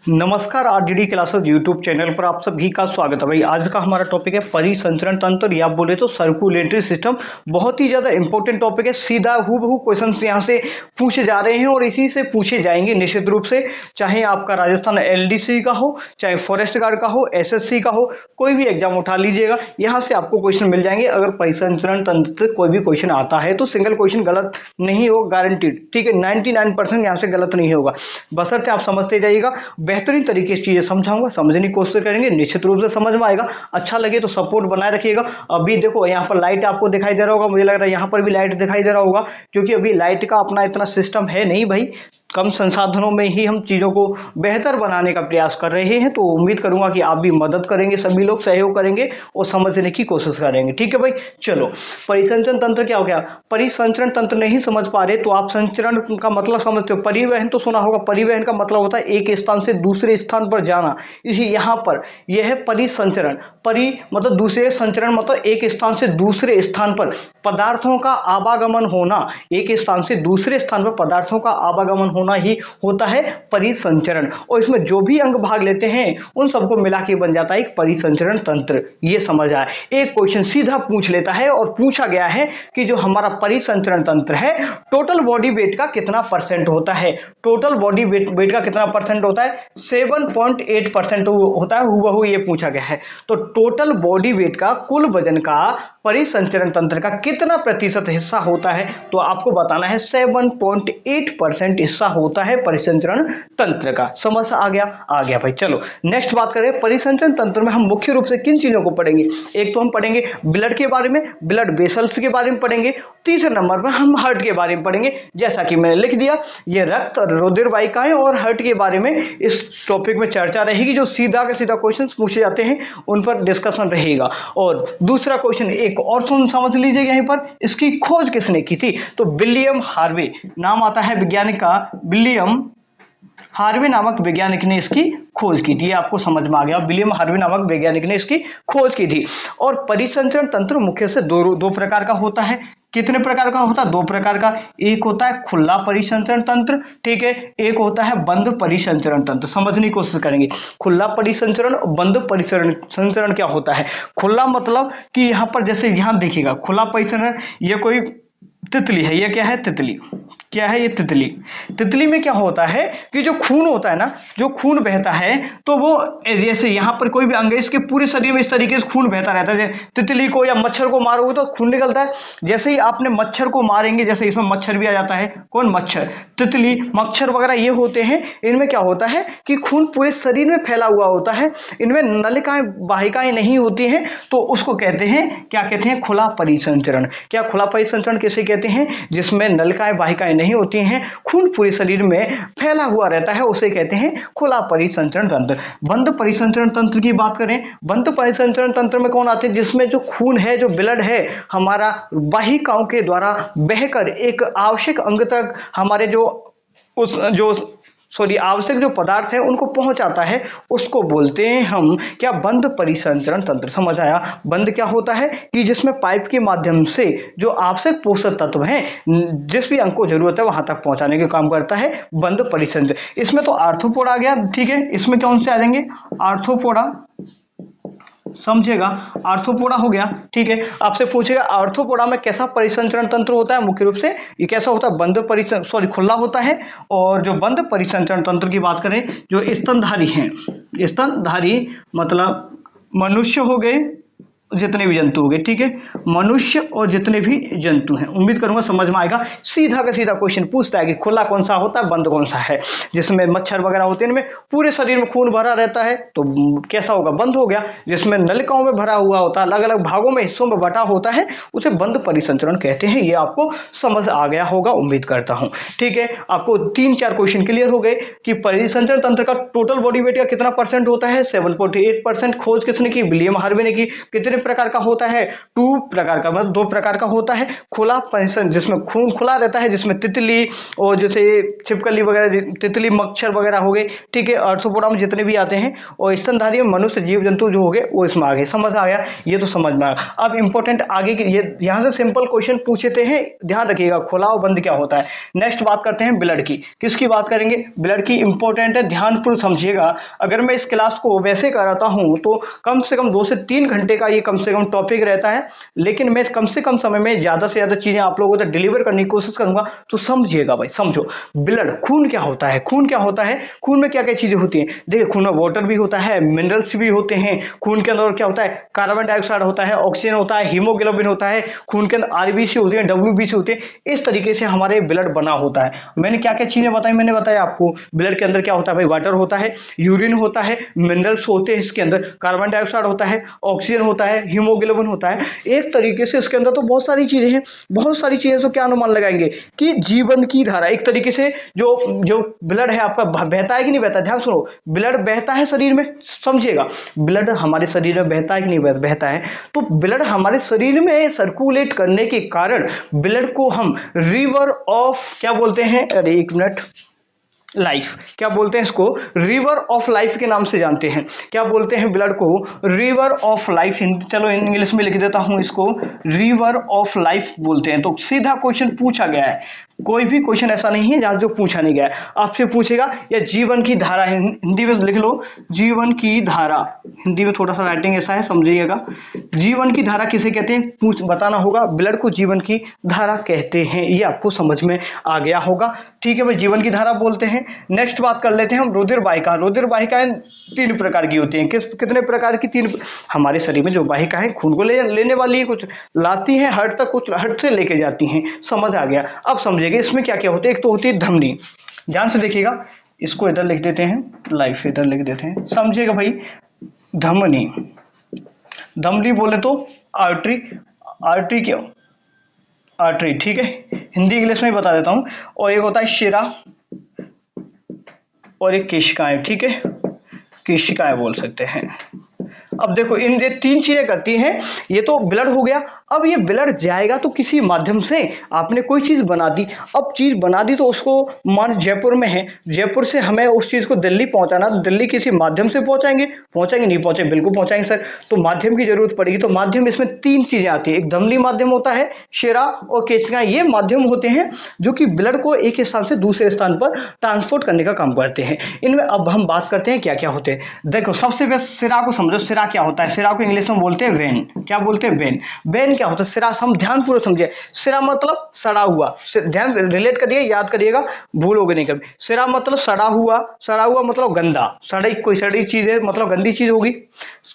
नमस्कार, RDD classes YouTube channel पर आप सभी का स्वागत है। भाई आज का हमारा टॉपिक है परिसंचरण तंत्र या बोले तो सर्कुलेटरी सिस्टम। बहुत ही ज़्यादा इंपॉर्टेंट टॉपिक है। सीधा हूबहू क्वेश्चंस यहाँ से पूछे जा रहे हैं और इसी से पूछे जाएंगे निश्चित रूप से। चाहे आपका राजस्थान एलडीसी का हो, चाहे फॉरेस्ट गार्ड का हो, एसएससी का हो, कोई भी एग्जाम उठा लीजिएगा, यहाँ से आपको क्वेश्चन मिल जाएंगे। अगर परिसंचरण तंत्र से कोई भी क्वेश्चन आता है तो सिंगल क्वेश्चन गलत नहीं हो, गारंटीड। ठीक है, 99% यहाँ से गलत नहीं होगा, बशर्ते आप समझते जाइएगा। बेहतरीन तरीके से चीजें समझाऊंगा, समझने की कोशिश करेंगे, निश्चित रूप से समझ में आएगा। अच्छा लगे तो सपोर्ट बनाए रखिएगा। अभी देखो यहाँ पर लाइट आपको दिखाई दे रहा होगा, मुझे लग रहा है यहाँ पर भी लाइट दिखाई दे रहा होगा, क्योंकि अभी लाइट का अपना इतना सिस्टम है नहीं भाई। कम संसाधनों में ही हम चीज़ों को बेहतर बनाने का प्रयास कर रहे हैं। तो उम्मीद करूंगा कि आप भी मदद करेंगे, सभी लोग सहयोग करेंगे और समझने की कोशिश करेंगे। ठीक है भाई, चलो। परिसंचरण तंत्र क्या हो गया? परिसंचरण तंत्र नहीं समझ पा रहे तो आप संचरण का मतलब समझते हो। परिवहन तो सुना होगा, परिवहन का मतलब होता है एक स्थान से दूसरे स्थान पर जाना। इसी यहाँ पर यह है परिसंचरण। परि मतलब दूसरे, संचरण मतलब एक स्थान से दूसरे स्थान पर पदार्थों का आवागमन होना। एक स्थान से दूसरे स्थान पर पदार्थों का आवागमन होना ही होता है परिसंचरण। और इसमें जो भी अंग भाग लेते हैं उन सबको मिला के बन जाता है एक परिसंचरण तंत्र। ये समझ आए। एक क्वेश्चन सीधा पूछ लेता है और पूछा गया है कि जो हमारा परिसंचरण तंत्र है, टोटल बॉडी वेट का कितना परसेंट होता है? टोटल बॉडी वेट का कितना परसेंट होता है? 7.8% होता है। हुबहू ये पूछा गया है। तो टोटल बॉडी वेट का, कुल वजन का परिसंचरण तंत्र का कितना प्रतिशत हिस्सा होता है? तो आपको बताना है 7.8% हिस्सा होता है परिसंचरण तंत्र का। समझ आ गया? आ गया भाई। चलो नेक्स्ट बात करें। परिसंचरण तंत्र में हम मुख्य रूप से किन चीजों को पढ़ेंगे? एक तो हम पढ़ेंगे ब्लड के बारे में, ब्लड वेसल्स के बारे में पढ़ेंगे। तीसरे नंबर पर हम हार्ट के बारे में पढ़ेंगे। जैसा कि मैंने लिख दिया, ये रक्त रुधिर वाहिकाएं और हार्ट के बारे में इस टॉपिक में चर्चा रहेगी। जो सीधा का सीधा क्वेश्चन पूछे जाते हैं उन पर डिस्कशन रहेगा। और दूसरा क्वेश्चन एक और समझ लीजिएगा यहीं पर, इसकी खोज किसने की थी? तो विलियम हार्वे नाम आता है वैज्ञानिक का। विलियम हार्वे नामक वैज्ञानिक ने इसकी खोज की थी। आपको समझ में आ गया, विलियम हार्वे नामक वैज्ञानिक ने इसकी खोज की थी। और परिसंचरण तंत्र मुख्य से दो प्रकार का होता है। कितने प्रकार का होता है? दो प्रकार का। एक होता है खुला परिसंचरण तंत्र, ठीक है। एक होता है बंद परिसंचरण तंत्र। समझने की कोशिश करेंगे। खुला परिसंचरण और बंद परिसंचरण क्या होता है? खुला मतलब कि यहाँ पर जैसे यहाँ देखिएगा, खुला परिसंचरण, ये कोई तितली है। ये क्या है? तितली। क्या है ये? तितली। तितली में क्या होता है कि जो खून होता है ना, जो खून बहता है, तो वो जैसे यहाँ पर कोई भी अंग है, इसके पूरे शरीर में इस तरीके से खून बहता रहता है। तितली को या मच्छर को मारोगे तो खून निकलता है। जैसे ही आपने मच्छर को मारेंगे, जैसे इसमें मच्छर भी आ जाता है। कौन? मच्छर। तितली, मच्छर वगैरह ये होते हैं। इनमें क्या होता है कि खून पूरे शरीर में फैला हुआ होता है। इनमें नलिकाएं, वाहिकाएं नहीं होती हैं। तो उसको कहते हैं, क्या कहते हैं? खुला परिसंचरण। क्या खुला परिसंचरण किसे कहते हैं? जिसमें नलिकाएं, वाहिकाएं नहीं होती हैं, खून पूरे शरीर में फैला हुआ रहता है, उसे कहते हैं खुला परिसंचरण तंत्र। बंद परिसंचरण तंत्र की बात करें, बंद परिसंचरण तंत्र में कौन आते हैं? जिसमें जो खून है, जो ब्लड है, हमारा वाहिकाओं के द्वारा बहकर एक आवश्यक अंग तक हमारे आवश्यक जो पदार्थ है उनको पहुंचाता है, उसको बोलते हैं हम क्या? बंद परिसंचरण तंत्र। समझ आया? बंद क्या होता है कि जिसमें पाइप के माध्यम से जो आवश्यक पोषक तत्व हैं, जिस भी अंग को जरूरत है वहां तक पहुंचाने का काम करता है बंद परिसंचरण। इसमें तो आर्थ्रोपोडा आ गया, ठीक है। इसमें कौन से आ जाएंगे? आर्थ्रोपोडा, समझेगा, आर्थ्रोपोडा हो गया, ठीक है। आपसे पूछेगा आर्थ्रोपोडा में कैसा परिसंचरण तंत्र होता है? मुख्य रूप से ये कैसा होता है? बंद खुला होता है। और जो बंद परिसंचरण तंत्र की बात करें, जो स्तनधारी हैं, स्तनधारी मतलब मनुष्य हो गए, जितने भी जंतु हो गए, ठीक है, मनुष्य और जितने भी जंतु हैं। उम्मीद करूंगा समझ में आएगा। सीधा का सीधा क्वेश्चन पूछता है कि खुला कौन सा होता है, बंद कौन सा है। जिसमें मच्छर वगैरह होते हैं, इनमें पूरे शरीर में खून भरा रहता है, तो कैसा होगा? बंद हो गया। जिसमें नलिकाओं में भरा हुआ होता है, अलग अलग भागों में, हिस्सों में बटा होता है, उसे बंद परिसंचरण कहते हैं। ये आपको समझ आ गया होगा, उम्मीद करता हूं, ठीक है। आपको 3-4 क्वेश्चन क्लियर हो गए कि परिसंचरण तंत्र का टोटल बॉडी वेट का कितना परसेंट होता है? 7.8%। खोज किसने की? विलियम हार्वे ने की। कितने प्रकार का होता है, 2 प्रकार का, मतलब 2 प्रकार का होता है। खुला परिसंचरण जिसमें खून खुला रहता है, जिसमें तितली और जैसे छिपकली वगैरह, तितली मच्छर वगैरह हो गए, ठीक है, आर्थ्रोपोडा में जितने भी आते हैं, और स्तनधारी मनुष्य जीव जंतु जो हो गए वो इसमें आ गए। समझ आ गया, ये तो समझ में आ गया। अब इंपॉर्टेंट आगे के ये यहाँ से सिंपल क्वेश्चन पूछते हैं, ध्यान रखिएगा खुला और बंद क्या होता है। नेक्स्ट बात करते हैं ब्लड की। किसकी बात करेंगे? ब्लड की। इंपॉर्टेंट है, ध्यानपूर्वक समझिएगा। अगर मैं इस क्लास को वैसे कराता हूं तो कम से कम 2 से 3 घंटे का ये कम से कम टॉपिक रहता है, लेकिन मैं कम से कम समय में ज्यादा से ज्यादा चीजें आप लोगों तक डिलीवर करने की कोशिश करूंगा। तो समझिएगा भाई, समझो। ब्लड, खून क्या होता है? खून क्या होता है? खून में क्या क्या चीजें होती हैं? देखिए, खून में वाटर भी होता है, मिनरल्स भी होते हैं। खून के अंदर क्या होता है? कार्बन डाइऑक्साइड होता है, ऑक्सीजन होता है, हीमोग्लोबिन होता है, खून के अंदर आरबीसी होती है, डब्ल्यूबीसी होती है। इस तरीके से हमारे ब्लड बना होता है। मैंने क्या क्या चीजें बताई? मैंने बताया आपको ब्लड के अंदर क्या होता है भाई, वाटर होता है, यूरिन होता है, मिनरल्स होते हैं, इसके अंदर कार्बन डाइऑक्साइड होता है, ऑक्सीजन होता है, हीमोग्लोबिन होता है। एक तरीके से इसके अंदर तो बहुत सारी चीजें हैं, बहुत सारी चीजें। तो क्या अनुमान लगाएंगे कि जीवन की धारा, एक तरीके से जो जो ब्लड है आपका बहता है कि नहीं बहता? ध्यान सुनो, ब्लड बहता है शरीर में, समझिएगा। ब्लड हमारे शरीर में बहता है कि नहीं बहता है? तो ब्लड हमारे शरीर में सर्कुलेट करने के कारण ब्लड को हम रिवर ऑफ क्या बोलते हैं? अरे एक मिनट, लाइफ, क्या बोलते हैं इसको? रिवर ऑफ लाइफ के नाम से जानते हैं। क्या बोलते हैं ब्लड को? River of life. चलो इंग्लिश में लिख देता हूं इसको, रिवर ऑफ लाइफ बोलते हैं। तो सीधा क्वेश्चन पूछा गया है, कोई भी क्वेश्चन ऐसा नहीं है जहां जो पूछा नहीं गया है। आपसे पूछेगा या जीवन की धारा है, हिंदी में लिख लो, जीवन की धारा। हिंदी में थोड़ा सा राइटिंग ऐसा है, समझिएगा। जीवन की धारा किसे कहते हैं? पूछ बताना होगा। ब्लड को जीवन की धारा कहते हैं, ये आपको समझ में आ गया होगा। ठीक है भाई, जीवन की धारा बोलते हैं। नेक्स्ट बात कर लेते हैं हम रुधिर वाहिका। रुधिर वाहिकाएं 3 प्रकार की होती हैं। कितने प्रकार की? 3। हमारे शरीर में जो वाहिका है खून को लेने वाली है, कुछ लाती हैं हर्ट तक, कुछ हर्ट से लेके जाती हैं। समझ आ गया। अब समझिएगा इसमें क्या क्या होता है। एक तो होती है धमनी, ध्यान से देखिएगा, इसको इधर लिख देते हैं, लाइफ इधर लिख देते हैं, समझिएगा भाई। धमनी, धमनी बोले तो आर्टरी, आर्टरी क्यों? आर्टरी, ठीक है, हिंदी इंग्लिश में बता देता हूं। और एक होता है शिरा, और एक केशिकाएं, ठीक है, केशिकाएं बोल सकते हैं। अब देखो, इन ये 3 चीजें करती हैं। ये तो ब्लड हो गया। अब ये ब्लड जाएगा तो किसी माध्यम से, आपने कोई चीज बना दी, अब चीज बना दी तो उसको, मान जयपुर में है, जयपुर से हमें उस चीज को दिल्ली पहुंचाना, तो दिल्ली किसी माध्यम से पहुंचाएंगे? नहीं पहुंचे? बिल्कुल पहुंचाएंगे सर। तो माध्यम की जरूरत पड़ेगी। तो माध्यम, इसमें 3 चीजें आती है। एक धमनी माध्यम होता है, शिरा और केशिकाएं, ये माध्यम होते हैं जो कि ब्लड को एक स्थान से दूसरे स्थान पर ट्रांसपोर्ट करने का काम करते हैं। इनमें अब हम बात करते हैं क्या क्या होते हैं। देखो, सबसे पहले सिरा को समझो। सिरा क्या होता है? सिरा को इंग्लिश में बोलते हैं वेन। क्या बोलते हैं? वेन। वेन क्या होता है? सिरा, हम ध्यानपूर्वक समझिए। सिरा मतलब सड़ा हुआ, ध्यान रिलेट करिए, याद करिएगा, भूलोगे नहीं कभी। सिरा मतलब सड़ा हुआ, सड़ा हुआ मतलब गंदा, सड़ी, कोई सड़ी चीज है मतलब गंदी चीज होगी।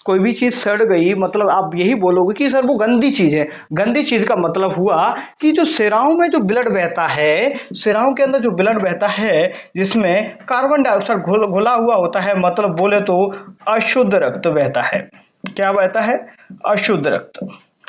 कोई भी चीज सड़ गई मतलब आप यही बोलोगे कि सर वो गंदी चीज है। गंदी चीज का मतलब हुआ कि जो सिराओं में जो ब्लड बहता है, सिराओं के अंदर जो ब्लड बहता है जिसमें कार्बन डाइऑक्साइड घुला हुआ होता है, मतलब बोले तो अशुद्ध रक्त बहता है। क्या बहता है? अशुद्ध रक्त।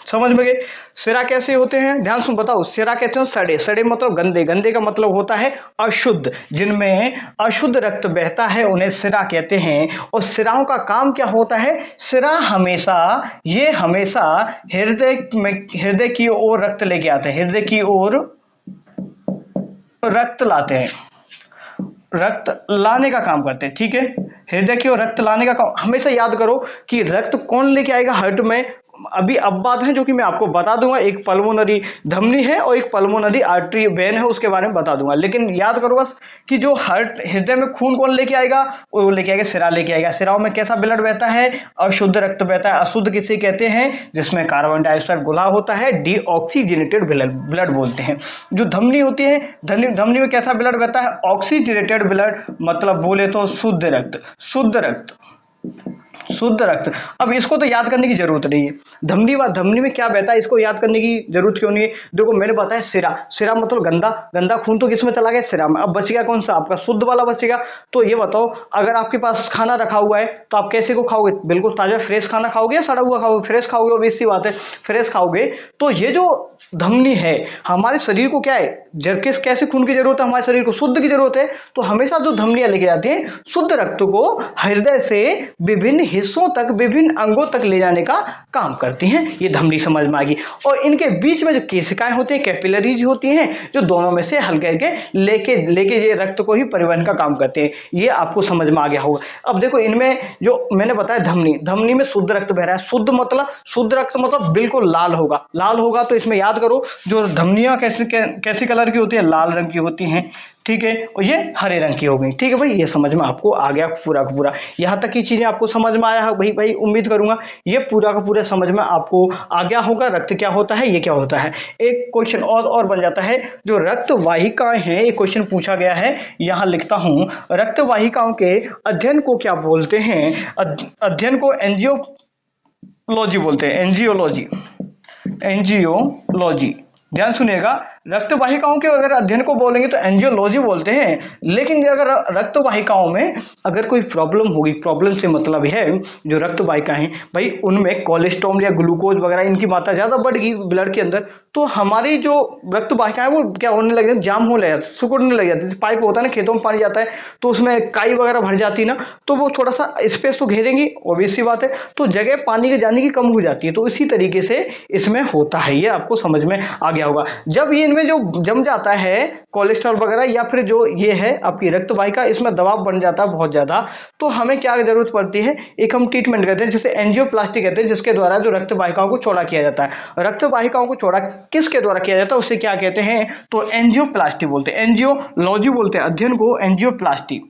समझ में गए? सिरा कैसे होते हैं? ध्यान से बताओ। सिरा कहते हैं सड़े, सड़े मतलब गंदे, गंदे का मतलब होता है अशुद्ध। जिनमें अशुद्ध रक्त बहता है उन्हें सिरा कहते हैं। और सिराओं का काम क्या होता है? सिरा हमेशा, ये हमेशा हृदय की ओर रक्त लेके आते हैं, हृदय की ओर रक्त लाते हैं, रक्त लाने का काम करते हैं, ठीक है। हृदय की ओर रक्त लाने का काम, हमेशा याद करो कि रक्त कौन लेके आएगा हार्ट में। अभी अब बात है जो कि मैं आपको बता दूंगा, एक पल्मोनरी धमनी है और एक पल्मोनरी आर्टरी वेन है, उसके बारे में बता दूंगा। लेकिन याद करो बस कि जो हार्ट, हृदय में खून कौन लेके आएगा? वो लेके आएगा सिरा, लेके आएगा। सिराओं में कैसा ब्लड बहता है? अशुद्ध रक्त बहता है। अशुद्ध किसे कहते हैं? जिसमें कार्बन डाइऑक्साइड घुला होता है, डीऑक्सीजनेटेड ब्लड बोलते हैं। जो धमनी होती है, धमनी में कैसा ब्लड बहता है? ऑक्सीजनेटेड ब्लड, मतलब बोले तो शुद्ध रक्त, शुद्ध रक्त, शुद्ध रक्त। अब इसको तो याद करने की जरूरत नहीं है, धमनी में क्या बहता है इसको याद करने की जरूरत क्यों नहीं है। देखो मैंने बताया सिरा, सिरा मतलब गंदा, गंदा खून तो किसमें चला गया? सिरा में। अब बच गया कौन सा? आपका शुद्ध वाला बचेगा। तो ये बताओ, अगर आपके पास खाना रखा हुआ है तो आप कैसे को खाओगे? बिल्कुल ताजा फ्रेश खाना खाओगे या सड़ा हुआ खाओगे? फ्रेश खाओगे, ऑब्वियस सी बात है, फ्रेश खाओगे। तो ये जो धमनी है हमारे शरीर को क्या है, कैसे खून की जरूरत है? हमारे शरीर को शुद्ध की जरूरत है। तो हमेशा जो धमनियां लेके जाती हैं शुद्ध रक्त को हृदय से विभिन्न हिस्सों तक, विभिन्न अंगों तक ले जाने का काम करती हैं। ये धमनी समझ में आ गई। और इनके बीच में जो केशिकाएं होती हैं, कैपिलरीज होती हैं, जो दोनों में से हल्के हल्के लेके लेके ये रक्त को ही परिवहन का काम करते हैं। ये आपको समझ में आ गया होगा। अब देखो इनमें जो मैंने बताया धमनी में शुद्ध रक्त बह रहा है। शुद्ध रक्त मतलब बिल्कुल लाल होगा। तो इसमें याद करो जो धमनियां कैसी कलर की होती है, लाल रंग की होती हैं, ठीक है, और ये हरे रंग की हो गई। ठीक है भाई, ये समझ में आपको आ गया पूरा का पूरा। यहाँ तक की चीजें आपको समझ में आया है भाई उम्मीद करूंगा ये पूरा का पूरा समझ में आपको आ गया होगा। रक्त क्या होता है, ये क्या होता है। एक क्वेश्चन और बन जाता है, जो रक्त वाहिकाएं हैं, एक क्वेश्चन पूछा गया है, यहाँ लिखता हूं, रक्त वाहिकाओं के अध्ययन को क्या बोलते हैं। अध्ययन को एंजियोलॉजी बोलते हैं। एंजियोलॉजी, ध्यान सुनिएगा, रक्त वाहिकाओं के अगर अध्ययन को बोलेंगे तो एंजियोलॉजी बोलते हैं। लेकिन अगर रक्त वाहिकाओं में अगर कोई प्रॉब्लम होगी, प्रॉब्लम से मतलब है जो रक्त वाहिकाएं हैं भाई उनमें कोलेस्ट्रॉल या ग्लूकोज वगैरह इनकी मात्रा ज्यादा बढ़ गई ब्लड के अंदर, तो हमारी जो रक्त वाहिकाएं वो क्या होने लग जाती, जाम होने लग जाती, सिकुड़ने लग जाती। पाइप होता है ना, खेतों में पानी जाता है तो उसमें काई वगैरह भर जाती है ना, तो वो थोड़ा सा स्पेस तो घेरेंगी, ऑब्वियस सी बात है, तो जगह पानी के जाने की कम हो जाती है। तो इसी तरीके से इसमें होता है, ये आपको समझ में आ गया होगा। जब ये इनमें जो जम जाता है कोलेस्ट्रॉल वगैरह या फिर जो ये है आपकी रक्त वाहिका, इसमें दबाव बन जाता है बहुत ज्यादा, तो हमें क्या जरूरत पड़ती है, एक हम ट्रीटमेंट करते हैं जिसे एंजियोप्लास्टी कहते हैं, जिसके द्वारा जो रक्त वाहिकाओं को चौड़ा किया जाता है। रक्त वाहिकाओं को चौड़ा किसके द्वारा किया जाता है, उसे क्या कहते हैं, तो एंजियोप्लास्टी बोलते हैं। एंजियोलॉजी बोलते हैं अध्ययन को एंजियोप्लास्टी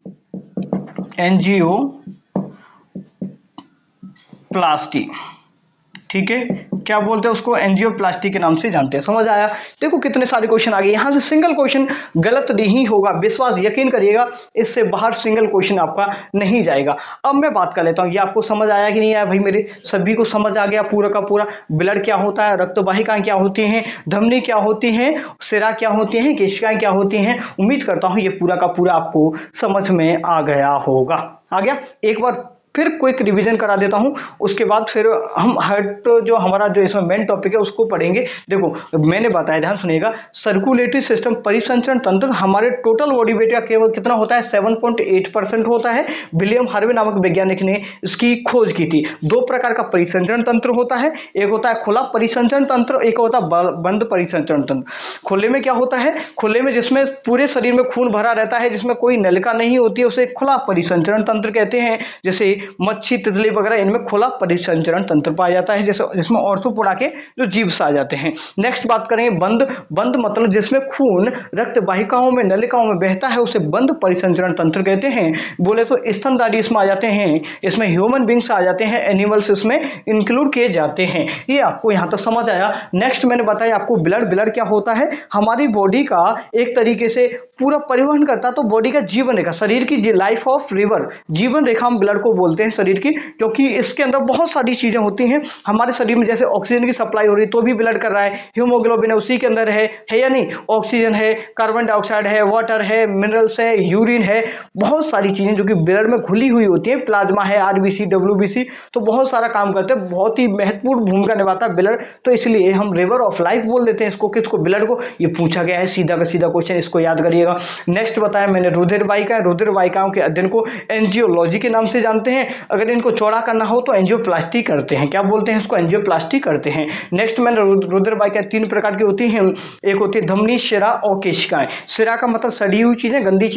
ठीक है, क्या बोलते हैं उसको, एंजियोप्लास्टी के नाम से जानते हैं। समझ आया। देखो कितने सारे क्वेश्चन आ गए, यहां से सिंगल क्वेश्चन गलत नहीं होगा, विश्वास यकीन करिएगा, इससे बाहर सिंगल क्वेश्चन आपका नहीं जाएगा। अब मैं बात कर लेता हूं, ये आपको समझ आया कि नहीं आया भाई, मेरे सभी को समझ आ गया पूरा का पूरा। ब्लड क्या होता है, रक्त वाहिकाएं क्या होती हैं, धमनी क्या होती हैं, सिरा क्या होती हैं, केशिकाएं क्या होती हैं। उम्मीद करता हूं ये पूरा का पूरा आपको समझ में आ गया होगा। आ गया। एक बार फिर क्विक रिवीजन करा देता हूं, उसके बाद फिर हम हर्ट जो हमारा जो इसमें मेन टॉपिक है उसको पढ़ेंगे। देखो मैंने बताया, ध्यान सुनिएगा, सर्कुलेटरी सिस्टम परिसंचरण तंत्र हमारे टोटल बॉडी वेट का केवल कितना होता है, 7.8% होता है। विलियम हार्वे नामक वैज्ञानिक ने इसकी खोज की थी। दो प्रकार का परिसंचरण तंत्र होता है, एक होता है खुला परिसंचरण तंत्र, एक होता है बंद परिसंचरण तंत्र। खुले में क्या होता है, खुले में जिसमें पूरे शरीर में खून भरा रहता है, जिसमें कोई नलिका नहीं होती है, उसे खुला परिसंचरण तंत्र कहते हैं। जैसे मच्छी, तितली वगैरह, इनमें खुला परिसंचरण तंत्र पाया जाता है, जैसे जिसमें ऑर्थोपोडा के जो जीव्स आ जाते हैं। नेक्स्ट बात करेंगे बंद मतलब जिसमें खून रक्त वाहिकाओं में, नलिकाओं में बहता है, उसे बंद परिसंचरण तंत्र कहते हैं। बोले तो स्तनधारी इसमें आ जाते हैं, इसमें ह्यूमन बींग्स आ जाते हैं, एनिमल्स इसमें इंक्लूड किए जाते हैं। ये आपको यहां तक समझ आया। नेक्स्ट मैंने बताया आपको ब्लड क्या होता है, हमारी बॉडी का एक तरीके से पूरा परिवहन करता, तो बॉडी का जीवन रेखा, शरीर की लाइफ ऑफ रिवर, जीवन रेखा हम ब्लड को बोलते हैं शरीर की, क्योंकि इसके अंदर बहुत सारी चीजें होती हैं हमारे शरीर में। जैसे ऑक्सीजन की सप्लाई हो रही है तो भी ब्लड कर रहा है, हीमोग्लोबिन है उसी के अंदर है या नहीं, ऑक्सीजन है, कार्बन डाइऑक्साइड है, वाटर है, मिनरल्स है, यूरिन है, बहुत सारी चीजें जो कि ब्लड में घुली हुई होती है, प्लाज्मा है, आरबीसी, डब्ल्यूबीसी, तो बहुत सारा काम करते हैं, बहुत ही महत्वपूर्ण भूमिका निभाता है ब्लड। तो इसलिए हम रिवर ऑफ लाइफ बोल देते हैं इसको, किसको, ब्लड को। ये पूछा गया है, सीधा का सीधा क्वेश्चन, इसको याद करिएगा। नेक्स्ट बताया मैंने रुधिर वाहिकाओं के अध्ययन को एंजियोलॉजी के नाम से जानते हैं। अगर इनको चौड़ा करना हो तो एंजियोप्लास्टी करते हैं, क्या बोलते हैं इसको, एंजियोप्लास्टी करते हैं। नेक्स्ट मैंने रुधिर वाहिकाएं 3 प्रकार की होती हैं, एक होती है धमनी, सिरा और केशिकाएं। सिरा का मतलब सड़ी हुई चीजें, गंदी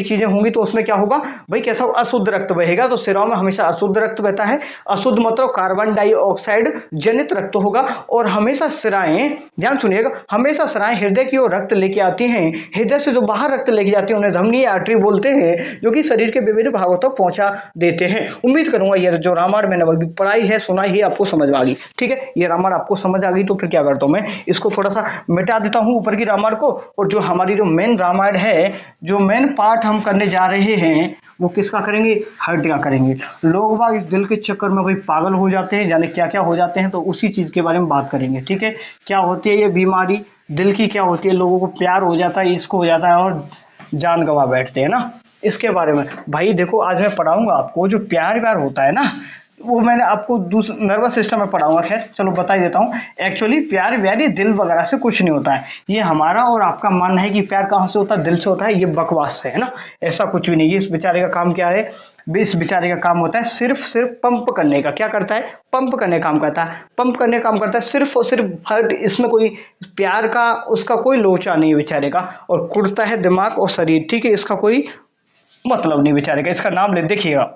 चीजें होंगी तो उसमें क्या होगा भाई, कैसा अशुद्ध रक्त बहेगा, तो सिराओं में हमेशा अशुद्ध रक्त बहता है। अशुद्ध मतलब कार्बन डाइऑक्साइड जनित रक्त होगा। और हमेशा सिराएं, ध्यान सुनिएगा, हमेशा सिराएं हृदय की ओर रक्त लेके आती हैं। हृदय से जो बाहर रक्त लेके जाती है उन्हें धमनी या आर्टरी बोलते हैं, जो कि शरीर के विभिन्न भागों तक पहुंचा देते हैं। उम्मीद करूंगा ये जो रामायण मैंने अभी पढ़ाई है, सुनाई है, आपको समझ आ गई। ठीक है, ये रामायण आपको समझ आ गई तो फिर क्या करता हूं, मैं इसको थोड़ा सा मिटा देता हूं ऊपर की रामायण को, और जो हमारी जो मेन रामायण है, जो मेन पार्ट हम करने जा रहे हैं, वो किसका करेंगे, हर्ट का करेंगे। लोग बाग इस दिल के चक्कर में भाई पागल हो जाते हैं, जाने क्या क्या हो जाते हैं, तो उसी चीज के बारे में बात करेंगे। ठीक है, क्या होती है ये बीमारी दिल की, क्या होती है, लोगों को प्यार हो जाता है, इसको हो जाता है और जान गंवा बैठते हैं ना, इसके बारे में भाई देखो आज मैं पढ़ाऊंगा आपको। जो प्यार होता है ना, वो मैंने आपको नर्वस सिस्टम में पढ़ाऊंगा, खैर चलो बता ही देता हूँ। एक्चुअली प्यार व्यार ये दिल वगैरह से कुछ नहीं होता है, ये हमारा और आपका मानना है कि प्यार कहाँ से होता है, दिल से होता है, ये बकवास है ना। ऐसा कुछ भी नहीं है। इस बेचारे का काम क्या है, इस बेचारे का काम होता है सिर्फ पंप करने का। क्या करता है, पंप करने का काम करता है, पंप करने का काम करता है सिर्फ और सिर्फ हर्ट। इसमें कोई प्यार का उसका कोई लोचा नहीं है बेचारे का, और कुड़ता है दिमाग और शरीर, ठीक है, इसका कोई मतलब नहीं बेचारे का, इसका नाम ले देखिएगा।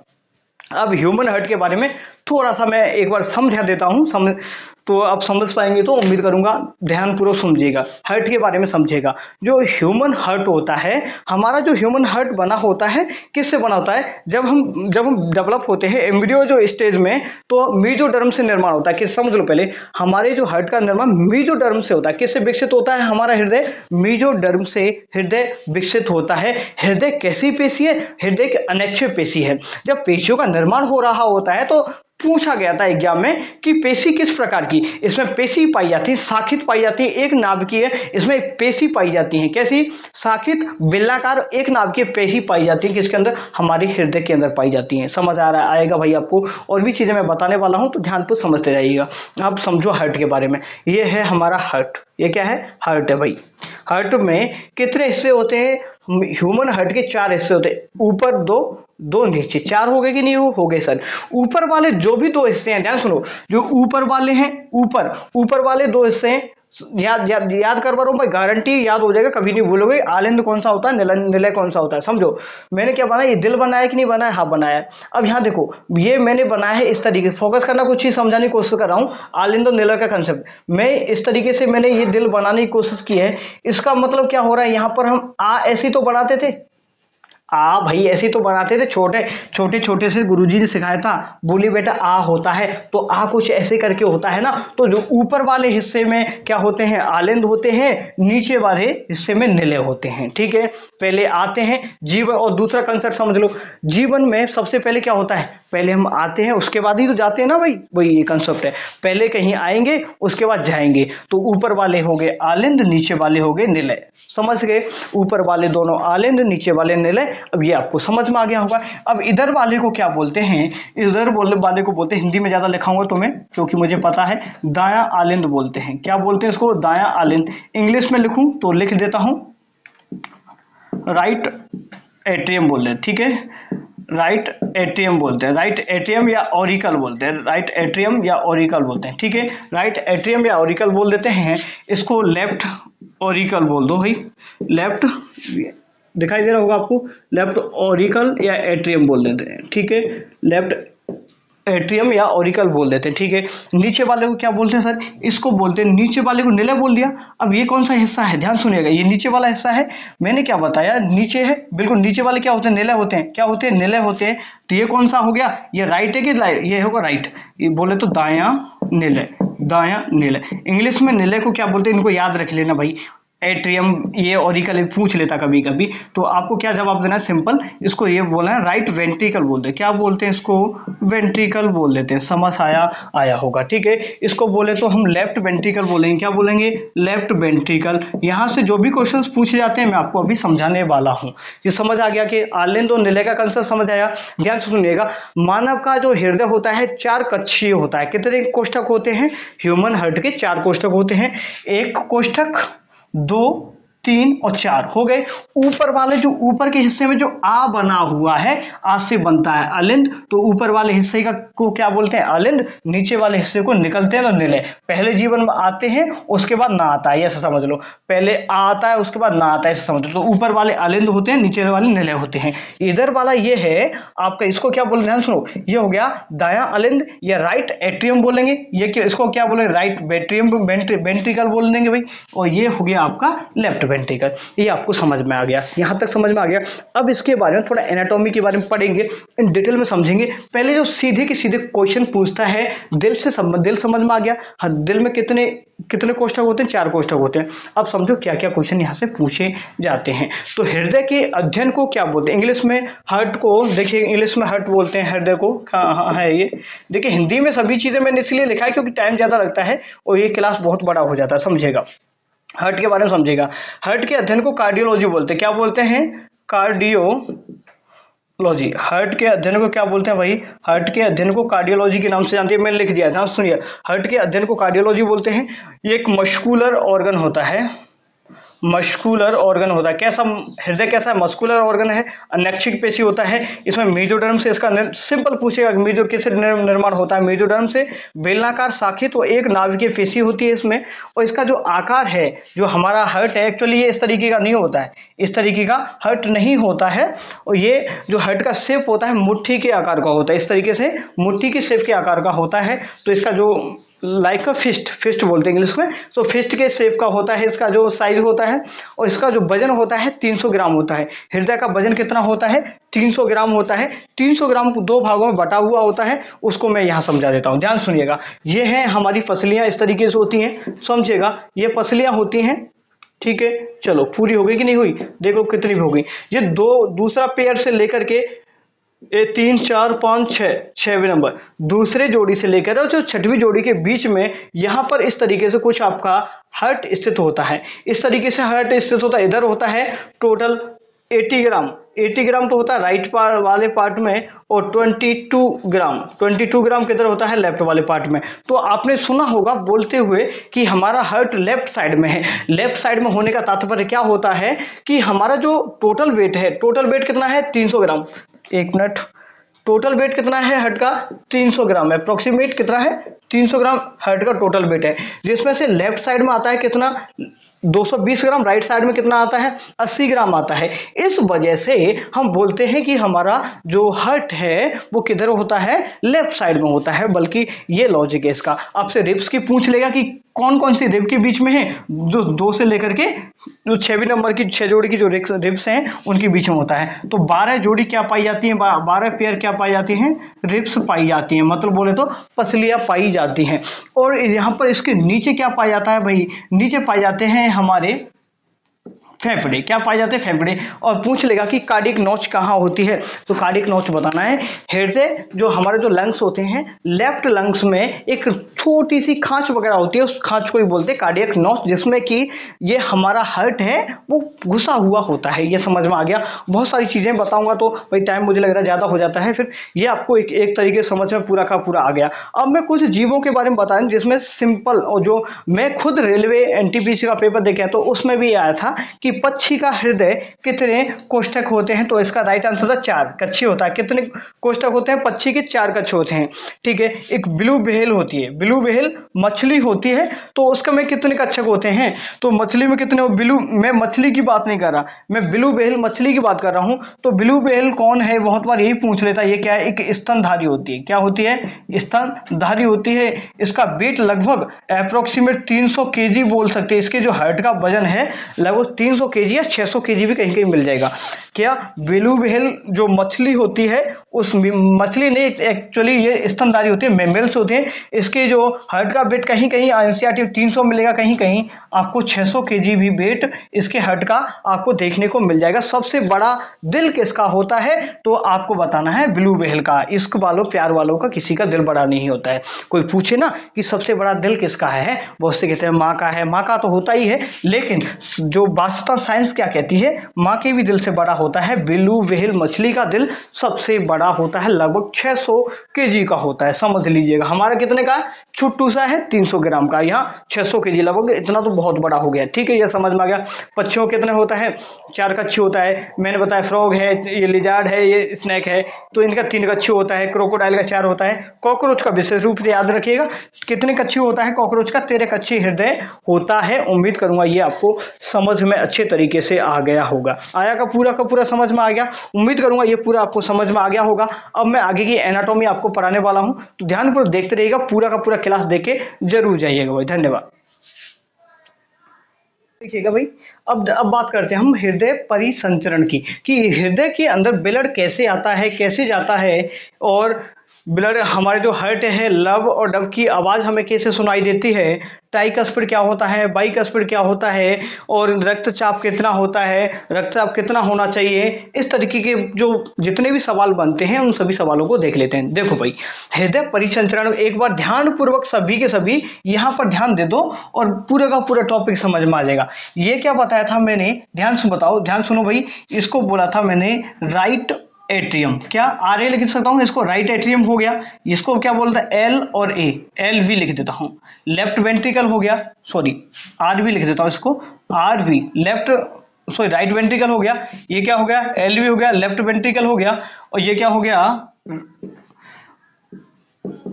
अब ह्यूमन हार्ट के बारे में थोड़ा सा मैं एक बार समझा देता हूँ, तो आप समझ पाएंगे, तो उम्मीद करूंगा ध्यानपूर्वक समझिएगा, हार्ट के बारे में समझिएगा। जो ह्यूमन हार्ट होता है, हमारा जो ह्यूमन हार्ट बना होता है, किससे बना होता है, जब हम डेवलप होते हैं एम्ब्रियो जो स्टेज में, तो मीजोडर्म से निर्माण होता है। कि समझ लो पहले, हमारे जो हार्ट का निर्माण मीजोडर्म से होता है। किससे विकसित होता है हमारा हृदय, मीजोडर्म से हृदय विकसित होता है। हृदय कैसी पेशी है, हृदय की अनैच्छिक पेशी है। जब पेशियों का निर्माण हो रहा होता है तो पूछा गया था एग्जाम में कि पेशी किस प्रकार की, इसमें पेशी पाई जाती है, शाखित पाई जाती है, एक नाभिकीय है, इसमें एक पेशी पाई जाती है। कैसी, शाखित बेलाकार एक नाभिकीय पेशी पाई जाती है, किसके अंदर, हमारे हृदय के अंदर पाई जाती है। समझ आ रहा आएगा भाई आपको, और भी चीजें मैं बताने वाला हूं, तो ध्यानपूर्वक समझते रहिएगा। आप समझो हार्ट के बारे में, ये है हमारा हार्ट, ये क्या है, हार्ट है भाई। हार्ट में कितने हिस्से होते हैं, ह्यूमन हार्ट के 4 हिस्से होते हैं, ऊपर 2, 2 नीचे, 4 हो गए कि नहीं, हो गए सर। ऊपर वाले जो भी 2 हिस्से हैं, ध्यान सुनो, जो ऊपर वाले हैं, ऊपर वाले 2 हिस्से हैं, याद करवा रहा हूं भाई, गारंटी याद हो जाएगा, कभी नहीं भूलोगे। आलिंद कौन सा होता है, निलय कौन सा होता है, समझो। मैंने क्या बनाया, ये दिल बनाया कि नहीं बनाया, हाँ बनाया। अब यहाँ देखो, ये मैंने बनाया है इस तरीके से, फोकस करना, कुछ चीज समझाने की कोशिश कर रहा हूँ। आलिंद और निलय का कंसेप्ट मैं इस तरीके से मैंने ये दिल बनाने की कोशिश की है। इसका मतलब क्या हो रहा है, यहाँ पर हम आ ऐसे तो बनाते थे, आ भाई ऐसे तो बनाते थे, छोटे से गुरुजी ने सिखाया था, बोले बेटा आ होता है, तो आ कुछ ऐसे करके होता है ना। तो जो ऊपर वाले हिस्से में क्या होते हैं, आलिंद होते हैं, नीचे वाले हिस्से में निलय होते हैं, ठीक है। पहले आते हैं जीवन, और दूसरा कंसेप्ट समझ लो, जीवन में सबसे पहले क्या होता है, पहले हम आते हैं उसके बाद ही तो जाते हैं ना भाई, वही ये कंसेप्ट है, पहले कहीं आएंगे उसके बाद जाएंगे। तो ऊपर वाले हो गए आलिंद, नीचे वाले हो गए निलय, समझ गए, ऊपर वाले दोनों आलिंद, नीचे वाले निलय। अब ये आपको समझ में आ गया होगा। अब इधर वाले को क्या बोलते हैं, इधर वाले को बोलते हैं, हिंदी में ज्यादा लिखाऊंगा तो मैं, क्योंकि मुझे पता है, दायां आलिंद बोलते हैं। क्या बोलते हैं इसको, दायां आलिंद। इंग्लिश में लिखूं तो लिख देता हूं, राइट एट्रियम बोल रहे हैं, ठीक है, राइट एट्रियम बोलते हैं, राइट एट्रियम या ऑरिकल बोलते हैं, राइट एट्रियम या ऑरिकल बोलते हैं, ठीक है, राइट एट्रियम या ऑरिकल बोल देते हैं। इसको लेफ्ट ऑरिकल बोल दो भाई, लेफ्ट, दिखाई दे रहा होगा आपको, लेफ्ट ऑरिकल या एट्रियम बोल देते हैं, ठीक है, लेफ्ट एट्रियम या ऑरिकल बोल देते हैं, ठीक है। नीचे वाले को क्या बोलते हैं सर, इसको बोलते हैं, नीचे वाले को निलय बोल दिया। अब ये कौन सा हिस्सा है, ध्यान सुनिएगा, ये नीचे वाला हिस्सा है, मैंने क्या बताया, नीचे है, बिल्कुल नीचे वाले क्या होते हैं, निलय होते हैं, क्या होते हैं, निलय होते हैं। तो ये कौन सा हो गया, ये राइट है कि ये होगा राइट, ये बोले तो दायां निलय, दायां निलय। इंग्लिश में निलय को क्या बोलते हैं, इनको याद रख लेना भाई, एट्रियम, ये ऑरिकल पूछ लेता कभी कभी, तो आपको क्या जवाब देना है, सिंपल, इसको ये बोलना है राइट वेंट्रिकल बोलते हैं। क्या बोलते हैं इसको, वेंट्रिकल बोल देते हैं, समझ आया होगा, ठीक है। इसको बोले तो हम लेफ्ट वेंट्रिकल बोलेंगे, क्या बोलेंगे, लेफ्ट वेंट्रिकल। यहाँ से जो भी क्वेश्चंस पूछे जाते हैं मैं आपको अभी समझाने वाला हूँ। ये समझ आ गया कि आलिंद और निलय का कंसेप्ट समझ आया। ध्यान से सुनिएगा, मानव का जो हृदय होता है 4 कक्षीय होता है। कितने कोष्ठक होते हैं, ह्यूमन हार्ट के 4 कोष्ठक होते हैं, 1 कोष्ठक, 2, 3 और 4 हो गए। ऊपर वाले जो ऊपर के हिस्से में जो आ बना हुआ है, आ से बनता है आलिंद, तो ऊपर वाले हिस्से को क्या बोलते हैं, आलिंद। नीचे वाले हिस्से को निकलते हैं तो निलय। पहले जीवन में आते हैं उसके बाद ना आता है, ऐसा समझ लो, पहले आ आता है उसके बाद ना आता है, ऐसा समझ लो। तो ऊपर वाले आलिंद होते हैं, नीचे वाले निलय होते हैं। इधर वाला ये है आपका, इसको क्या बोलते हैं, सुनो, ये हो गया दायां आलिंद या राइट एट्रियम बोलेंगे, ये इसको क्या बोलेंगे, राइट वेंट्रियम, वेंट्रिकल बोल देंगे भाई, और ये हो गया आपका लेफ्ट वेंट्रिकल। ये आपको समझ में आ गया, यहां तक समझ में आ गया। अब इसके बारे में थोड़ा एनाटॉमी के बारे में पढ़ेंगे, इन डिटेल में समझेंगे। पहले जो सीधे के सीधे क्वेश्चन पूछता है, दिल समझ में आ गया। हर दिल में कितने कोष्ठक होते हैं, 4 कोष्ठक होते हैं। अब समझो क्या क्या क्वेश्चन यहाँ से पूछे जाते हैं। तो हृदय के अध्ययन को क्या बोलते हैं, इंग्लिश में हार्ट को, देखिए इंग्लिश में हार्ट बोलते हैं, हृदय को कहाँ है ये, देखिए हिंदी में सभी चीजें मैंने इसलिए लिखा है क्योंकि टाइम ज्यादा लगता है और ये क्लास बहुत बड़ा हो जाता है, समझेगा। हार्ट के बारे में समझेगा, हार्ट के अध्ययन को कार्डियोलॉजी बोलते हैं। क्या बोलते हैं, कार्डियोलॉजी हार्ट के अध्ययन को क्या बोलते हैं भाई? हार्ट के अध्ययन को कार्डियोलॉजी के नाम से जानते हैं। मैंने लिख दिया था, सुनिए। हार्ट के अध्ययन को कार्डियोलॉजी बोलते हैं। ये एक मस्कुलर ऑर्गन होता है, मस्कुलर ऑर्गन होता है। कैसा हृदय कैसा है? मस्कुलर ऑर्गन है, अनैच्छिक पेशी होता है। इसमें मेजोडर्म से इसका सिंपल पूछेगा मेजो किस निर्माण होता है? मेजोडर्म से बेलनाकार शाखित तो एक नाभिकीय पेशी होती है इसमें। और इसका जो आकार है, जो हमारा हार्ट है, एक्चुअली ये इस तरीके का नहीं होता है, इस तरीके का हार्ट नहीं होता है। और ये जो हार्ट का शेप होता है मुट्ठी के आकार का होता है, इस तरीके से मुट्ठी के शेप के आकार का होता है। तो इसका जो लाइक अ फिस्ट बोलते हैं इंग्लिश में, तो फिस्ट के शेप का होता है इसका जो साइज होता है। और इसका जो वजन होता है 300 ग्राम होता है। हृदय का वजन कितना होता है? 300 ग्राम होता है। 300 ग्राम को 2 भागों में बटा हुआ होता है, उसको मैं यहाँ समझा देता हूँ, ध्यान सुनिएगा। ये है हमारी पसलियाँ, इस तरीके से होती हैं, समझिएगा। ये पसलियाँ होती हैं, ठीक है। चलो पूरी हो गई कि नहीं हुई? देखो कितनी भी हो गई। ये दूसरा पेयर से लेकर के ये 3 4 5 6 6वें नंबर दूसरे जोड़ी से लेकर और जो छठवीं जोड़ी के बीच में यहाँ पर इस तरीके से कुछ आपका हार्ट स्थित होता है। इस तरीके से हार्ट स्थित होता है। इधर होता है टोटल 80 ग्राम, 80 ग्राम तो होता है राइट वाले पार्ट में, और 22 ग्राम किधर होता है? लेफ्ट वाले पार्ट में। तो आपने सुना होगा बोलते हुए कि हमारा हार्ट लेफ्ट साइड में है। लेफ्ट साइड में होने का तात्पर्य क्या होता है कि हमारा जो टोटल वेट है, टोटल वेट कितना है? 300 ग्राम। एक मिनट, टोटल वेट कितना है हार्ट का? 300 ग्राम है। अप्रोक्सीमेट कितना है? 300 ग्राम हार्ट का टोटल वेट है, जिसमें से लेफ्ट साइड में आता है कितना? 220 ग्राम। राइट साइड में कितना आता है? 80 ग्राम आता है। इस वजह से हम बोलते हैं कि हमारा जो हार्ट है वो किधर होता है? लेफ्ट साइड में होता है। बल्कि ये लॉजिक है इसका। आपसे रिब्स की पूछ लेगा कि कौन कौन सी रिब के बीच में है, जो 2 से लेकर के जो 6वें नंबर की 6 जोड़ी की जो रिब्स हैं उनके बीच में होता है। तो 12 जोड़ी क्या पाई जाती हैं? 12 पेयर क्या पाई जाती हैं? रिब्स पाई जाती हैं, मतलब बोले तो पसलियां पाई जाती हैं। और यहाँ पर इसके नीचे क्या पाया जाता है भाई? नीचे पाए जाते हैं हमारे फेफड़े। क्या पाए जाते हैं? फेफड़े। और पूछ लेगा कि कार्डियक नॉच कहाँ होती है, तो कार्डियक नॉच बताना है। हृदय जो हमारे जो लंग्स होते हैं, लेफ्ट लंग्स में एक छोटी सी खांच वगैरह होती है, उस खांच को ही बोलते हैं कार्डियक नॉच, जिसमें कि ये हमारा हार्ट है वो घुसा हुआ होता है। ये समझ में आ गया? बहुत सारी चीजें बताऊंगा तो भाई टाइम मुझे लग रहा है ज्यादा हो जाता है, फिर ये आपको एक तरीके से समझ में पूरा का पूरा आ गया। अब मैं कुछ जीवों के बारे में बताऊं जिसमें सिंपल, और जो मैं खुद रेलवे एनटीपीसी का पेपर देखे तो उसमें भी आया था कि पक्षी का हृदय कितने कोष्ठक होते हैं, तो इसका राइट आंसर था 4 कच्चे होता है। कितने कोष्ठक होते हैं? पक्षी के 4 कच्चे होते हैं, ठीक है। एक ब्लू व्हेल होती है, ब्लू व्हेल मछली होती है, तो उसका में कितने कच्छक होते हैं? तो मछली में कितने? ब्लू, मैं मछली की बात नहीं कर रहा, मैं ब्लू व्हेल मछली की बात कर रहा हूं। तो ब्लू व्हेल कौन है? बहुत बार यही पूछ लेता है। ये क्या है? एक स्तनधारी होती है। क्या होती है? स्तनधारी होती है। इसका वेट लगभग अप्रोक्सीमेट 300 केजी बोल सकते हैं। इसके जो हार्ट का वजन है लगभग 300 केजी या 600 केजी भी कहीं कहीं मिल जाएगा। क्या ब्लू व्हेल जो मछली होती है, उस मछली नहीं, एक्चुअली ये स्तनधारी होती है, मेमल्स होते हैं। इसके जो हार्ट का वेट कहीं कहीं एनसीईआरटी 300 मिलेगा, कहीं कहीं आपको 600 केजी भी वेट इसके हार्ट का आपको देखने को मिल जाएगा। सबसे बड़ा दिल किसका होता है? तो आपको बताना है ब्लू व्हेल का। इश्क वालों, प्यार वालों का किसी का दिल बड़ा नहीं होता है। कोई पूछे ना कि सबसे बड़ा दिल किसका है, बहुत से कहते हैं माँ का है। माँ का तो होता ही है, लेकिन जो वास्तव साइंस क्या कहती है, माँ के भी दिल से बड़ा होता है। ब्लू व्हेल मछली का दिल सबसे बड़ा होता है, लगभग 600 केजी का होता है। समझ लीजिएगा। हमारा कितने का? छोटू सा है 300 ग्राम का, यहाँ 600 केजी लगभग, इतना तो बहुत बड़ा हो गया, ठीक है। यह समझ में आ गया। पक्षियों कितने होता है? 4 कच्छे होता है। मैंने बताया फ्रॉग है, ये लिजार्ड है, ये स्नेक है, तो इनका 3 कच्छे होता है। क्रोकोडाइल का 4 होता है। कॉकरोच का विशेष रूप से याद रखिएगा, कितने कच्छे होता है कॉकरोच का? 13 कच्छे हृदय होता है। उम्मीद करूंगा ये आपको समझ में अच्छे तरीके से आ गया होगा। आया का पूरा समझ में आ गया? उम्मीद करूंगा ये पूरा आपको समझ में आ गया होगा। अब मैं आगे की एनाटॉमी आपको पढ़ाने वाला हूं, तो ध्यानपूर्वक देखते रहिएगा। पूरा का पूरा क्लास देके जरूर जाइएगा भाई। धन्यवाद। देखिएगा भाई, अब बात करते हैं हम हृदय परिसंचरण की, कि हृदय के अंदर ब्लड कैसे आता है, कैसे जाता है, और ब्लड हमारे जो हार्ट है, लब और डब की आवाज़ हमें कैसे सुनाई देती है, ट्राइकस्पिड क्या होता है, बाइकस्पिड क्या होता है, और रक्तचाप कितना होता है, रक्तचाप कितना होना चाहिए, इस तरीके के जो जितने भी सवाल बनते हैं उन सभी सवालों को देख लेते हैं। देखो भाई, हृदय परिसंचरण एक बार ध्यानपूर्वक सभी के सभी यहाँ पर ध्यान दे दो और पूरा का पूरा टॉपिक समझ में आ जाएगा। ये क्या बताया था मैंने, ध्यान से बताओ, ध्यान सुनो भाई। इसको बोला था मैंने राइट एट्रियम, क्या आर ए लिख सकता हूँ, इसको राइट एट्रियम हो गया, इसको क्या बोलते हैं एल और ए, एल वी लिख देता हूँ। लेफ्ट वेंट्रिकल हो गया, सॉरी आर वी लिख देता हूँ इसको, R V left, sorry right ventricle हो गया, ये क्या हो गया एल वी हो गया, लेफ्ट वेंट्रिकल हो गया, और ये क्या हो गया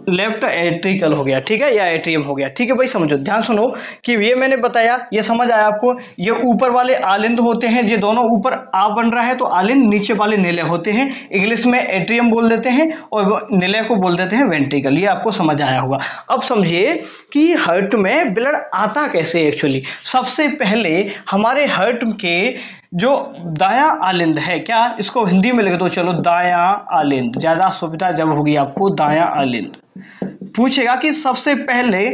लेफ्ट एट्रिकल हो गया, ठीक है, या एट्रियम हो गया। ठीक है भाई, समझो, ध्यान सुनो कि ये मैंने बताया, ये समझ आया आपको। ये ऊपर वाले आलिंद होते हैं, ये दोनों ऊपर आ बन रहा है तो आलिंद, नीचे वाले निलय होते हैं, इंग्लिश में एट्रियम बोल देते हैं और निलय को बोल देते हैं वेंट्रिकल। ये आपको समझ आया होगा। अब समझिए कि हार्ट में ब्लड आता कैसे एक्चुअली। सबसे पहले हमारे हार्ट के जो दाया आलिंद है, क्या इसको हिंदी में लिख दो, चलो दाया आलिंद, ज्यादा सुविधा जब होगी आपको, दाया आलिंद। पूछेगा कि सबसे पहले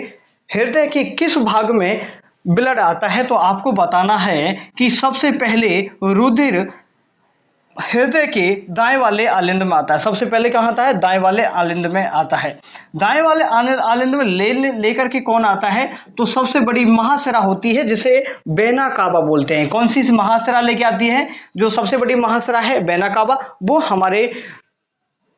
हृदय के किस भाग में ब्लड आता है, तो आपको बताना है कि सबसे पहले रुधिर हृदय के दाएं वाले आलिंद में आता है। सबसे पहले कहाँ आता है, दाएं वाले आलिंद में आता है। दाएं वाले आलिंद में लेकर के कौन आता है, तो सबसे बड़ी महाशिरा होती है जिसे वेना कावा बोलते हैं। कौन सी महाशिरा लेके आती है, जो सबसे बड़ी महाशिरा है वेना कावा, वो हमारे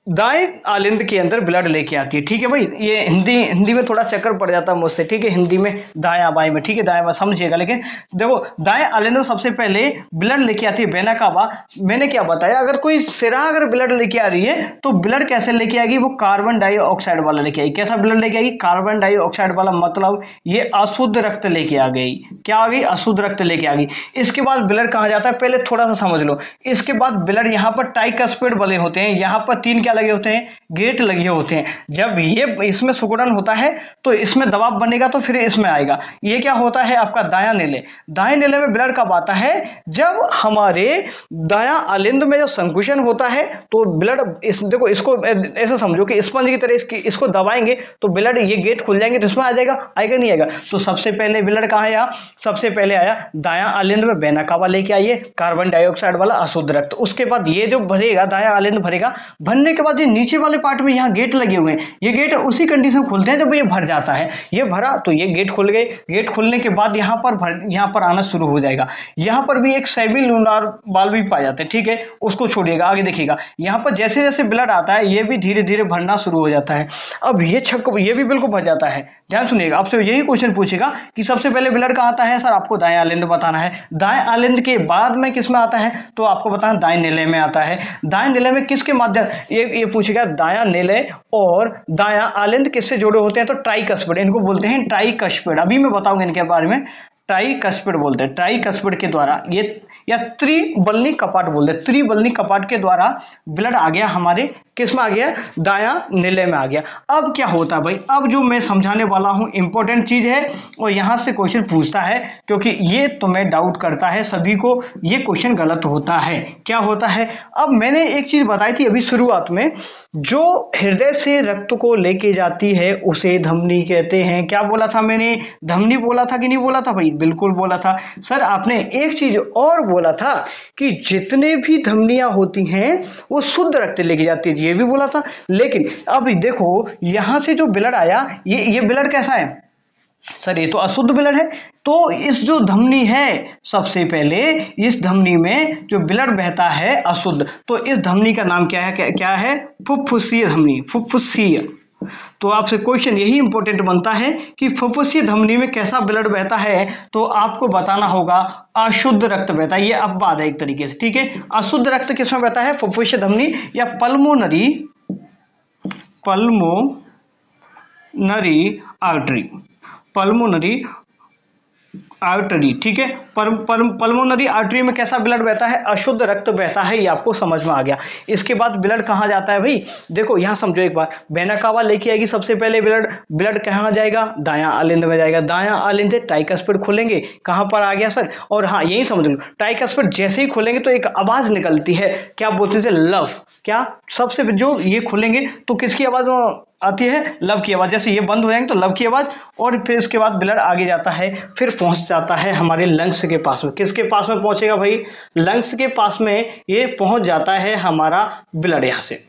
दाएं आलिंद के अंदर ब्लड लेके आती है। ठीक है भाई, ये हिंदी में थोड़ा चक्कर पड़ जाता है मुझसे, ठीक है, हिंदी में दाया बाएं में, ठीक है, दाया बाएं समझिएगा। लेकिन देखो दाएं आलिंद में सबसे पहले ब्लड लेके आती है वेना कावा। मैंने क्या बताया, अगर कोई सिरा अगर ब्लड लेके आ रही है तो ब्लड कैसे लेके आएगी, वो कार्बन डाइऑक्साइड वाला लेके आएगी। कैसा ब्लड लेके आएगी, कार्बन डाइऑक्साइड वाला, मतलब ये अशुद्ध रक्त लेके आ गई। क्या आ गई, अशुद्ध रक्त लेके आ गई। इसके बाद ब्लड कहाँ जाता है, पहले थोड़ा सा समझ लो। इसके बाद ब्लड यहाँ पर ट्राइकस्पिड बने होते हैं, यहाँ पर 3 क्या लगे होते हैं, गेट लगे होते हैं। जब ये इसमें सिकुड़न होता है तो इसमें दबाव बनेगा तो फिर इसमें आएगा। ये क्या होता है आपका दायां निलय। दाएं निलय में ब्लड कब आता है, जब हमारे दायां आलिंद में जो संकुचन होता है तो ब्लड देखो इसको ऐसा समझो कि स्पंज की तरह इसको दबाएंगे तो ब्लड, ये गेट खुल जाएंगे तो इसमें आ जाएगा, आएगा नहीं आएगा। तो सबसे पहले ब्लड कहाँ आया, सबसे पहले आया दायां आलिंद में वेना कावा लेके आइए, कार्बन डाइऑक्साइड वाला अशुद्ध रक्त। उसके बाद ये जो भरेगा, दायां आलिंद भरेगा, भरने के बाद ये नीचे वाले पार्ट में यहाँ गेट लगे हुए हैं, ये गेट उसी कंडीशन खुलते हैं जब ये भर जाता है। ये भरा तो ये गेट खुल गए, गेट खुलने के बाद यहाँ पर आना शुरू हो जाएगा। यहाँ पर भी एक सेमी लूनार बाल भी पाए जाते हैं, ठीक है, उसको छोड़िएगा, आगे देखिएगा। यहाँ पर जैसे जैसे ब्लड आता है ये भी धीरे धीरे भरना शुरू हो जाता है। अब ये भी बिल्कुल भर जाता है। ध्यान सुनिएगा, आपसे यही क्वेश्चन पूछेगा कि सबसे पहले ब्लड कहाँ आता है, सर आपको दाएं आलिंद बताना है। दाएं आलिंद के बाद में किस में आता है, तो आपको बताना दाएं निलय में आता है। दाएं निलय में किसके माध्यम, ये पूछेगा दायां निलय और दायां आलिंद किससे जुड़े होते हैं, तो ट्राइकस्पिड, इनको बोलते हैं ट्राइकस्पिड। अभी मैं बताऊंगा इनके बारे में। ट्राइकस्पिड बोलते हैं, ट्राइकस्पिड के द्वारा ये, या त्रिबलनी कपाट बोलते हैं, त्रिबलनी कपाट के द्वारा ब्लड आ गया हमारे किस में आ गया, दायां निलय में आ गया। अब क्या होता है भाई, अब जो मैं समझाने वाला हूं इंपॉर्टेंट चीज है और यहां से क्वेश्चन पूछता है, क्योंकि ये तुम्हें डाउट करता है सभी को, ये क्वेश्चन गलत होता है। क्या होता है, अब मैंने एक चीज बताई थी अभी शुरुआत में, जो हृदय से रक्त को लेके जाती है उसे धमनी कहते हैं। क्या बोला था मैंने, धमनी बोला था कि नहीं बोला था भाई, बिल्कुल बोला था। सर आपने एक चीज और बोला था कि जितने भी धमनियां होती हैं वो शुद्ध रक्त लेके जाती है, ये भी बोला था। लेकिन अब देखो यहां से जो ब्लड आया, ये ब्लड कैसा है, सर ये तो अशुद्ध ब्लड है। तो इस जो धमनी है, सबसे पहले इस धमनी में जो ब्लड बहता है अशुद्ध, तो इस धमनी का नाम क्या है, क्या है, फुफ्फुसीय धमनी, फुफ्फुसीय। तो आपसे क्वेश्चन यही इंपॉर्टेंट बनता है कि फुफ्फुसीय धमनी में कैसा ब्लड बहता है, तो आपको बताना होगा अशुद्ध रक्त बहता है। ये अब बात है एक तरीके से, ठीक है। अशुद्ध रक्त किसमें बहता है, फुफ्फुसीय धमनी या पल्मोनरी आर्टरी, पल्मोनरी आर्टरी, ठीक है। पल्मोनरी आर्टरी में कैसा ब्लड बहता है, अशुद्ध रक्त बहता है, ये आपको समझ में आ गया। इसके बाद ब्लड कहाँ जाता है भाई, देखो यहाँ समझो एक बार, वेना कावा लेके आएगी सबसे पहले ब्लड कहाँ जाएगा, दायां आलिंद में जाएगा। दायां आलिंद से ट्राइकस्पिड खोलेंगे, कहाँ पर आ गया सर, और हाँ यही समझ लो, ट्राइकस्पिड जैसे ही खोलेंगे तो एक आवाज निकलती है, क्या बोलते हैं, लव। क्या, सबसे जो ये खोलेंगे तो किसकी आवाज आती है, लव की आवाज। जैसे ये बंद हो जाएंगे तो लव की आवाज, और फिर इसके बाद ब्लड आगे जाता है, फिर पहुंच जाता है हमारे लंग्स के पास में। किसके पास में पहुंचेगा भाई, लंग्स के पास में ये पहुंच जाता है हमारा ब्लड। यहाँ से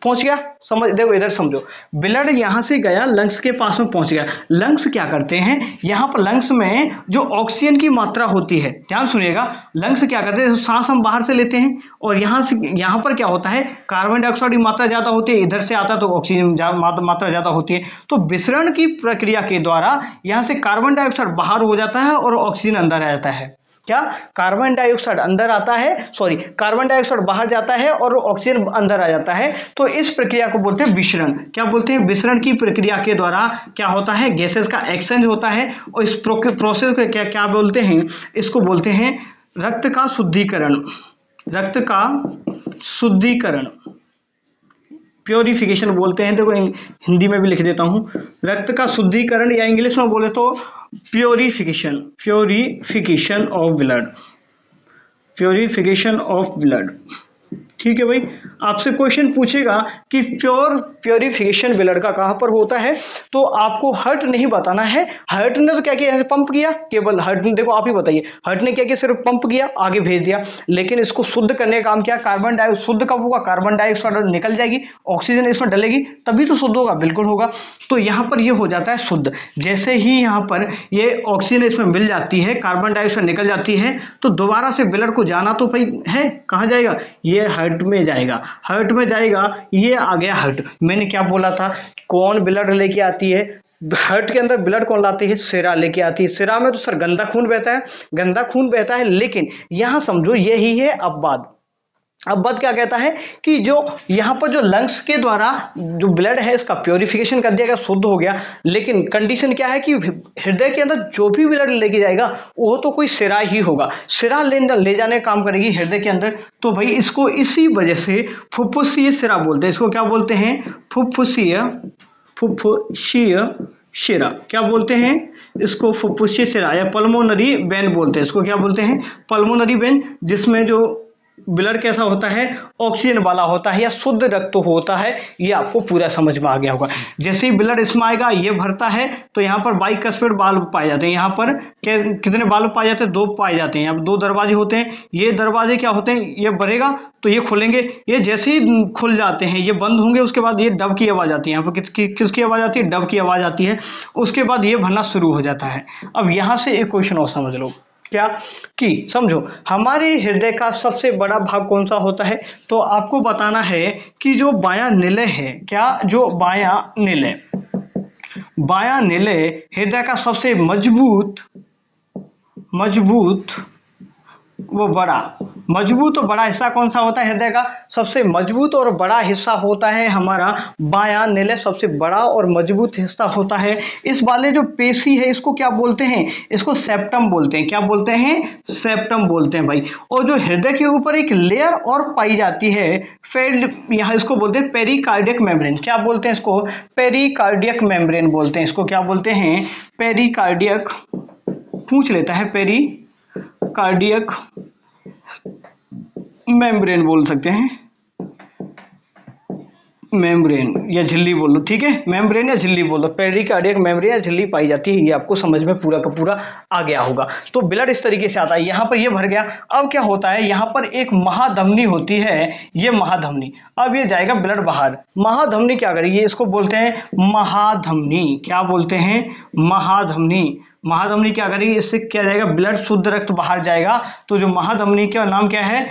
पहुंच गया। समझ, देखो इधर समझो, ब्लड यहाँ से गया लंग्स के पास में पहुंच गया। लंग्स क्या करते हैं, यहाँ पर लंग्स में जो ऑक्सीजन की मात्रा होती है, ध्यान सुनिएगा, लंग्स क्या करते हैं, सांस हम बाहर से लेते हैं और यहाँ से यहाँ पर क्या होता है, कार्बन डाइऑक्साइड की मात्रा ज़्यादा होती है, इधर से आता है तो ऑक्सीजन मात्रा ज़्यादा होती है। तो विसरण की प्रक्रिया के द्वारा यहाँ से कार्बन डाइऑक्साइड बाहर हो जाता है और ऑक्सीजन अंदर आ जाता है। क्या, कार्बन डाइऑक्साइड अंदर आता है, सॉरी, कार्बन डाइऑक्साइड बाहर जाता है और ऑक्सीजन अंदर आ जाता है। तो इस प्रक्रिया को बोलते हैं विसरण। क्या बोलते हैं, विसरण की प्रक्रिया के द्वारा क्या होता है, गैसेस का एक्सचेंज होता है और इस प्रोसेस को क्या क्या बोलते हैं, इसको बोलते हैं रक्त का शुद्धिकरण। रक्त का शुद्धिकरण, प्योरिफिकेशन बोलते हैं। देखो हिंदी में भी लिख देता हूँ, रक्त का शुद्धिकरण, या इंग्लिश में बोले तो purification, purification of blood, purification of blood. ठीक है भाई, आपसे क्वेश्चन पूछेगा कि प्योरिफिकेशन ब्लड का कहाँ पर होता है, तो आपको हार्ट नहीं बताना है। हार्ट ने तो क्या किया, पंप किया, केवल हार्ट ने, देखो आप ही बताइए, हार्ट ने क्या किया, सिर्फ पंप किया, आगे भेज दिया। लेकिन इसको शुद्ध करने का काम किया, कार्बन डाइऑक्साइड शुद्ध कब होगा, कार्बन डाइऑक्साइड निकल जाएगी, ऑक्सीजन इसमें डलेगी, तभी तो शुद्ध होगा, बिल्कुल होगा। तो यहाँ पर ये हो जाता है शुद्ध। जैसे ही यहाँ पर ये ऑक्सीजन इसमें मिल जाती है, कार्बन डाइऑक्साइड निकल जाती है, तो दोबारा से ब्लड को जाना तो भाई है, कहाँ जाएगा, ये हार्ट में जाएगा, हार्ट में जाएगा, ये आ गया हार्ट। मैंने क्या बोला था, कौन ब्लड लेके आती है, हार्ट के अंदर ब्लड कौन लाती है, सिरा लेके आती है। सिरा में तो सर गंदा खून बहता है, गंदा खून बहता है, लेकिन यहां समझो यही है अपवाद। अपवाद क्या कहता है कि जो यहाँ पर जो लंग्स के द्वारा जो ब्लड है इसका प्योरिफिकेशन कर दिया गया, शुद्ध हो गया, लेकिन कंडीशन क्या है कि हृदय के अंदर जो भी ब्लड लेके जाएगा वो तो कोई सिरा ही होगा, सिरा ले जाने का काम करेगी हृदय के अंदर। तो भाई इसको इसी वजह से फुफ्फुसीय सिरा बोलते हैं। इसको क्या बोलते हैं, फुफ्फुसीय शिरा। क्या बोलते हैं इसको, फुफ्फुसीय सिरा या पल्मोनरी वेन बोलते हैं। इसको क्या बोलते हैं, पल्मोनरी वेन, जिसमें जो ब्लड कैसा होता है, ऑक्सीजन वाला होता है या शुद्ध रक्त होता है। ये आपको पूरा समझ में आ गया होगा। जैसे ही ब्लड इसमें आएगा, ये भरता है, तो यहाँ पर बाइकस्फीड वाल्व पाए जाते हैं। यहाँ पर कितने वाल्व पाए जाते हैं, 2 पाए जाते हैं। यहाँ पर 2 दरवाजे होते हैं। ये दरवाजे क्या होते हैं, ये भरेगा तो ये खुलेंगे, ये जैसे ही खुल जाते हैं ये बंद होंगे, उसके बाद ये डब की आवाज़ आती है। यहाँ पर किसकी आवाज़ आती है, डब की आवाज़ आती है। उसके बाद ये भरना शुरू हो जाता है। अब यहाँ से एक क्वेश्चन और समझ लो, क्या कि समझो हमारे हृदय का सबसे बड़ा भाग कौन सा होता है, तो आपको बताना है कि जो बायां निलय है, क्या, जो बायां निलय हृदय का सबसे मजबूत वो मजबूत और बड़ा हिस्सा कौन सा होता है, हृदय का सबसे मजबूत और बड़ा हिस्सा होता है हमारा बायां निलय, सबसे बड़ा और मजबूत हिस्सा होता है। इस वाले जो पेशी है इसको क्या बोलते हैं, इसको सेप्टम बोलते हैं। क्या बोलते हैं, सेप्टम बोलते हैं भाई। और जो हृदय के ऊपर एक लेयर और पाई जाती है, यहाँ इसको बोलते हैं पेरिकार्डियक मेम्ब्रेन। क्या बोलते हैं इसको, पेरिकार्डियक मेम्ब्रेन बोलते हैं। इसको क्या बोलते हैं, पेरिकार्डियक, पूछ लेता है, पेरिकार्डियक मेम्ब्रेन बोल सकते हैं, मेम्ब्रेन या झिल्ली बोलो, ठीक है, मेम्ब्रेन या झिल्ली बोलो, पेरिकार्डियक मेम्ब्रेन या झिल्ली पाई जाती है। ये आपको समझ में पूरा का पूरा आ गया होगा। तो ब्लड इस तरीके से आता है, यहाँ पर ये भर गया। अब क्या होता है, यहाँ पर एक महाधमनी होती है, ये महाधमनी, अब ये जाएगा ब्लड बाहर। महाधमनी क्या करेगी, इसको बोलते हैं महाधमनी। क्या बोलते हैं, महाधमनी। महाधमनी क्या करेगी, इससे क्या जाएगा, ब्लड शुद्ध रक्त बाहर जाएगा। तो जो महाधमनी का नाम क्या है,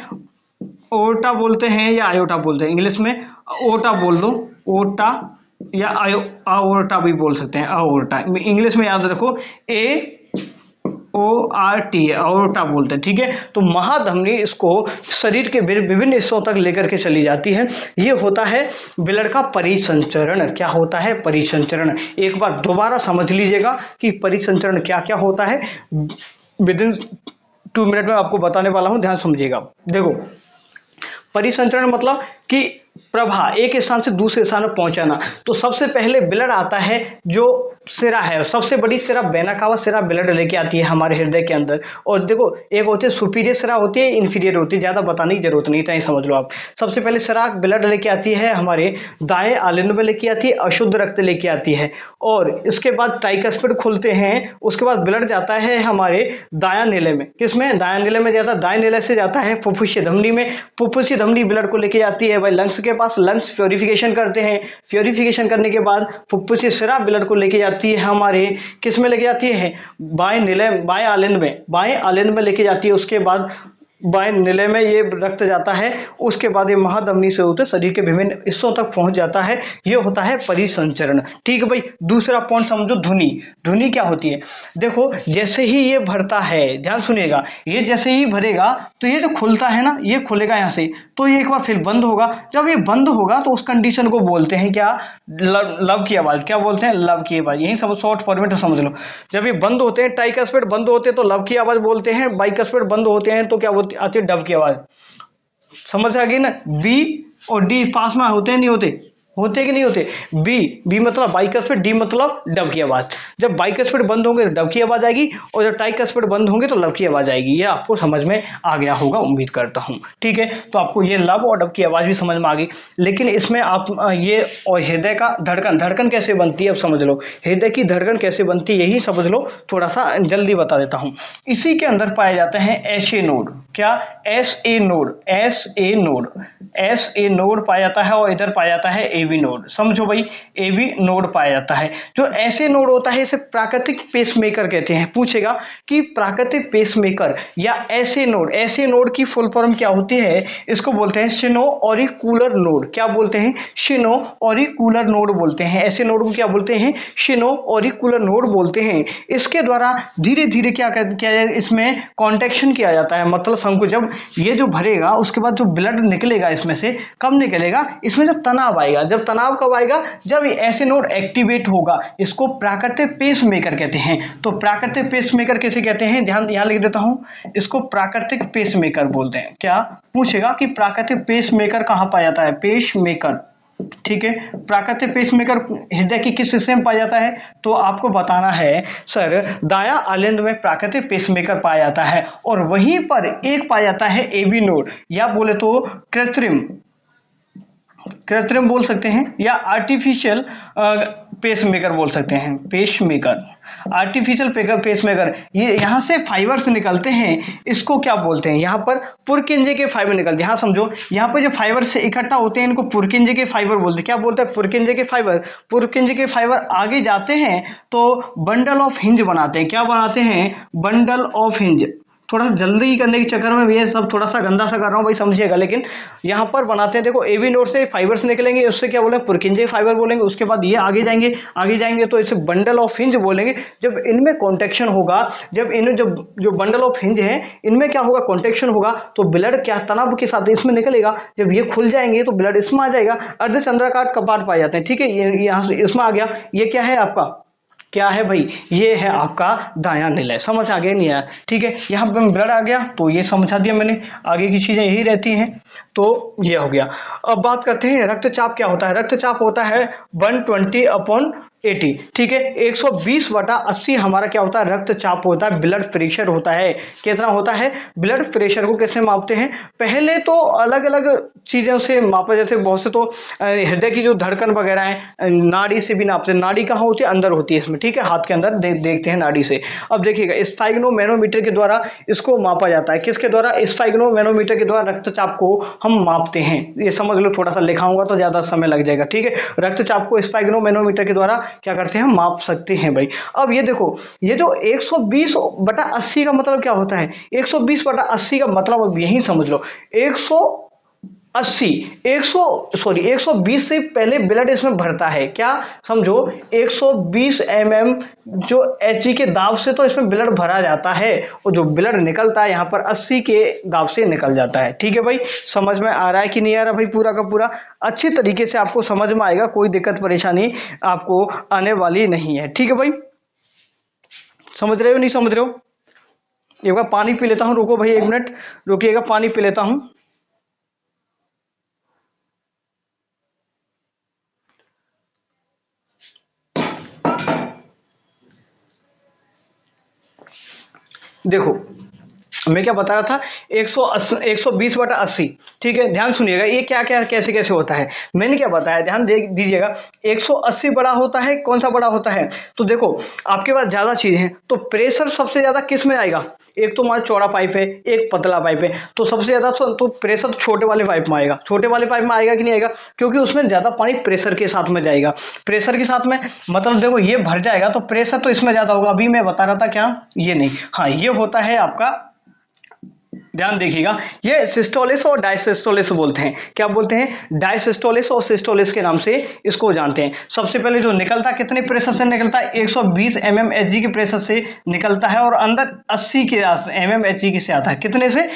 ओर्टा बोलते हैं या आयोटा बोलते हैं, इंग्लिश में ओर्टा बोल दो, ओर्टा या आयोर्टा भी बोल सकते हैं, आयोर्टा। इंग्लिश में याद रखो, AORT, आयोर्टा बोलते हैं, ठीक है। तो महाधमनी इसको शरीर के विभिन्न हिस्सों तक लेकर के चली जाती है। ये होता है ब्लड का परिसंचरण। क्या होता है, परिसंचरण। एक बार दोबारा समझ लीजिएगा कि परिसंचरण क्या क्या होता है। विदिन 2 मिनट में आपको बताने वाला हूं, ध्यान समझिएगा। देखो, परिसंचरण मतलब कि प्रवाह, एक स्थान से दूसरे स्थान में पहुंचाना। तो सबसे पहले ब्लड आता है, जो सिरा है, सबसे बड़ी सिरा वेना कावा सिरा ब्लड लेके आती है हमारे हृदय के अंदर। और देखो, एक होती है सुपीरियर सिरा होती है, इन्फीरियर होती है, ज़्यादा बताने की जरूरत नहीं, इतना ही समझ लो आप। सबसे पहले सिरा ब्लड लेके आती है हमारे दाएं आलिंद में, लेके आती है अशुद्ध रक्त लेके आती है। और इसके बाद ट्राइकस्पिड खुलते हैं, उसके बाद ब्लड जाता है हमारे दायां निलय में। किसमें, दायां निलय में जाता है, दाएं निलय से जाता है फुफ्फुसीय धमनी में। फुफ्फुसीय धमनी ब्लड को लेके जाती है भाई लंग्स के पास लंग्स प्योरीफिकेशन करते हैं, प्योरीफिकेशन करने के बाद फुफ्फुस से सिरा ब्लड को लेके जाती है हमारे किस में लेके जाती है, बाएं आलिंद में लेके जाती है। उसके बाद बाएं निलय में ये रक्त जाता है, उसके बाद ये महाधमनी से होते शरीर के विभिन्न हिस्सों तक पहुंच जाता है। ये होता है परिसंचरण। ठीक है भाई। दूसरा पॉइंट समझो, ध्वनि। ध्वनि क्या होती है, देखो जैसे ही ये भरता है, ध्यान सुनिएगा, ये जैसे ही भरेगा तो ये जो खुलता है ना, ये खुलेगा यहाँ से, तो ये एक बार फिर बंद होगा। जब ये बंद होगा तो उस कंडीशन को बोलते हैं क्या, लब की आवाज। क्या बोलते हैं, लब की आवाज। यही सब शॉर्ट फॉर्मेट समझ लो। जब ये बंद होते हैं, ट्राइकस्पिड बंद होते हैं तो लब की आवाज बोलते हैं, बाइकस्पिड बंद होते हैं तो क्या आती है, डब की आवाज। समझ आ गई ना। बी और डी पास में होते हैं नहीं होते, होते कि नहीं होते। बी मतलब बाइकस्पिड, डी मतलब डब की आवाज। जब बाइकस्पिड बंद होंगे तो डब की आवाज आएगी, और जब ट्राइकस्पिड बंद होंगे तो लब की आवाज आएगी। ये आपको समझ में आ गया होगा, उम्मीद करता हूं। ठीक है, तो आपको ये लब और डब की आवाज भी समझ में आ गई। लेकिन इसमें आप ये और हृदय का धड़कन कैसे बनती है अब समझ लो। हृदय की धड़कन कैसे बनती है यही समझ लो, थोड़ा सा जल्दी बता देता हूं। इसी के अंदर पाए जाते हैं एस ए नोड। क्या, एस ए नोड पाया जाता है, और इधर पाया जाता है एबी नोड। समझो भाई, एबी नोड पाया जाता है। जो ऐसे नोड होता है इसे प्राकृतिक पेसमेकर कहते हैं। पूछेगा कि प्राकृतिक पेसमेकर या ऐसे नोड की फुल फॉर्म क्या होती है, इसको बोलते हैं शिनो-ऑरिकुलर नोड। क्या बोलते हैं, शिनो-ऑरिकुलर नोड बोलते हैं। ऐसे नोड को क्या बोलते हैं, शिनो-ऑरिकुलर नोड बोलते हैं। इसके द्वारा धीरे धीरे क्या जाए, इसमें कॉन्ट्रैक्शन किया जाता है, मतलब संकुचन। जब ये जो भरेगा उसके बाद जो ब्लड निकलेगा इसमें से, कब निकलेगा, इसमें जब तनाव आएगा। जब तनाव कब आएगा, जब ऐसे नोड एक्टिवेट होगा। इसको प्राकृतिक पेसमेकर कहते हैं। तो प्राकृतिक पेसमेकर किसे कहते हैं, ध्यान यहां लिख देता हूं, इसको प्राकृतिक पेसमेकर बोलते हैं। क्या पूछेगा कि प्राकृतिक पेसमेकर कहां पाया जाता है, पेसमेकर। ठीक है, प्राकृतिक पेसमेकर हृदय की किस हिस्से में पाया जाता है, तो आपको बताना है सर, दायां आलिंद में प्राकृतिक पेसमेकर पाया जाता है, और वहीं पर एक पाया जाता है एबी नोड, या बोले तो कृत्रिम बोल सकते हैं, या आर्टिफिशियल पेसमेकर बोल सकते हैं। पेसमेकर, आर्टिफिशियल पेसमेकर, ये यहाँ से फाइबर्स निकलते हैं, इसको क्या बोलते हैं, यहाँ पर पुरकिंजे के फाइबर निकलते हैं। यहाँ समझो, यहाँ पर जो फाइबर से इकट्ठा होते हैं इनको पुरकिंजे के फाइबर बोलते हैं। क्या बोलते हैं, पुरकिंजे के फाइबर। पुरकिंजे के फाइबर आगे जाते हैं तो बंडल ऑफ हिंज बनाते हैं। क्या बनाते हैं, बंडल ऑफ हिंज। थोड़ा सा जल्दी करने के चक्कर में ये सब थोड़ा सा गंदा सा कर रहा हूँ भाई, समझिएगा। लेकिन यहाँ पर बनाते हैं, देखो एबी नोड से फाइबर्स निकलेंगे, उससे क्या बोलेंगे, पुरकिंजे फाइबर बोलेंगे। उसके बाद ये आगे जाएंगे तो इसे बंडल ऑफ हिंज बोलेंगे। जब इनमें कॉन्ट्रैक्शन होगा, जब इन जो बंडल ऑफ हिंज है इनमें क्या होगा, कॉन्ट्रैक्शन होगा, तो ब्लड क्या तनाव के साथ इसमें निकलेगा। जब ये खुल जाएंगे तो ब्लड इसमें आ जाएगा। अर्धचंद्राकार कपाट पाए जाते हैं। ठीक है, ये यहाँ से इसमें आ गया। ये क्या है आपका, क्या है भाई, ये है आपका दायां निलय। समझ आ गया नहीं आया, ठीक है। यहाँ पे ब्लड आ गया तो ये समझा दिया मैंने, आगे की चीजें यही रहती हैं। तो ये हो गया। अब बात करते हैं रक्तचाप क्या होता है। रक्तचाप होता है 120/80। ठीक है, 120/80 हमारा क्या होता है, रक्तचाप होता है, ब्लड प्रेशर होता है। कितना होता है, ब्लड प्रेशर को कैसे मापते हैं, पहले तो अलग अलग चीजों से मापा, जैसे बहुत से तो हृदय की जो धड़कन वगैरह है नाड़ी से भी नापते हैं। नाड़ी कहाँ होती है, अंदर होती है इसमें। ठीक है, हाथ के अंदर देखते हैं नाड़ी से। अब देखिएगा, स्फाइग्नोमैनोमीटर के द्वारा इसको मापा जाता है। किसके द्वारा, स्फाइग्नोमैनोमीटर के द्वारा रक्तचाप को हम मापते हैं। ये समझ लो, थोड़ा सा लिखाऊंगा तो ज्यादा समय लग जाएगा। ठीक है, रक्तचाप को स्फाइग्नोमैनोमीटर के द्वारा क्या करते हैं, माप सकते हैं भाई। अब ये देखो, ये जो 120/80 का मतलब क्या होता है, 120/80 का मतलब अब यही समझ लो, 120 से पहले ब्लड इसमें भरता है। क्या समझो, 120 mm जो Hg के दाब से तो इसमें ब्लड भरा जाता है, और जो ब्लड निकलता है यहाँ पर 80 के दाब से निकल जाता है। ठीक है भाई, समझ में आ रहा है कि नहीं आ रहा भाई, पूरा का पूरा अच्छी तरीके से आपको समझ में आएगा, कोई दिक्कत परेशानी आपको आने वाली नहीं है। ठीक है भाई, समझ रहे हो नहीं समझ रहे हो। एक बार पानी पी लेता हूँ, रुको भाई 1 मिनट रुकिएगा, पानी पी लेता हूँ। देखो, मैं क्या बता रहा था, 180 120/80। ठीक है, ध्यान सुनिएगा, ये क्या क्या कैसे कैसे होता है, मैंने क्या बताया, ध्यान दे दीजिएगा। 180 बड़ा होता है, कौन सा बड़ा होता है, तो देखो आपके पास ज़्यादा चीज़ है, तो प्रेशर सबसे ज़्यादा किस में आएगा, एक तो मान चौड़ा पाइप है, एक पतला पाइप है, तो सबसे ज़्यादा तो प्रेशर छोटे वाले पाइप में आएगा। छोटे वाले पाइप में आएगा कि नहीं आएगा, क्योंकि उसमें ज़्यादा पानी प्रेशर के साथ में जाएगा। प्रेशर के साथ में मतलब देखो ये भर जाएगा तो प्रेशर तो इसमें ज़्यादा होगा। अभी मैं बता रहा था क्या, ये नहीं, हाँ ये होता है आपका, ध्यान देखिएगा, ये सिस्टोलिस और डायसिस्टोलिस बोलते हैं। क्या बोलते हैं, डायसिस्टोलिस और सिस्टोलिस के नाम से इसको जानते हैं। सबसे पहले जो निकलता कितने प्रेशर से निकलता है, 120 mmHg के प्रेशर से निकलता है, और अंदर 80 के mmHg से आता है। कितने से,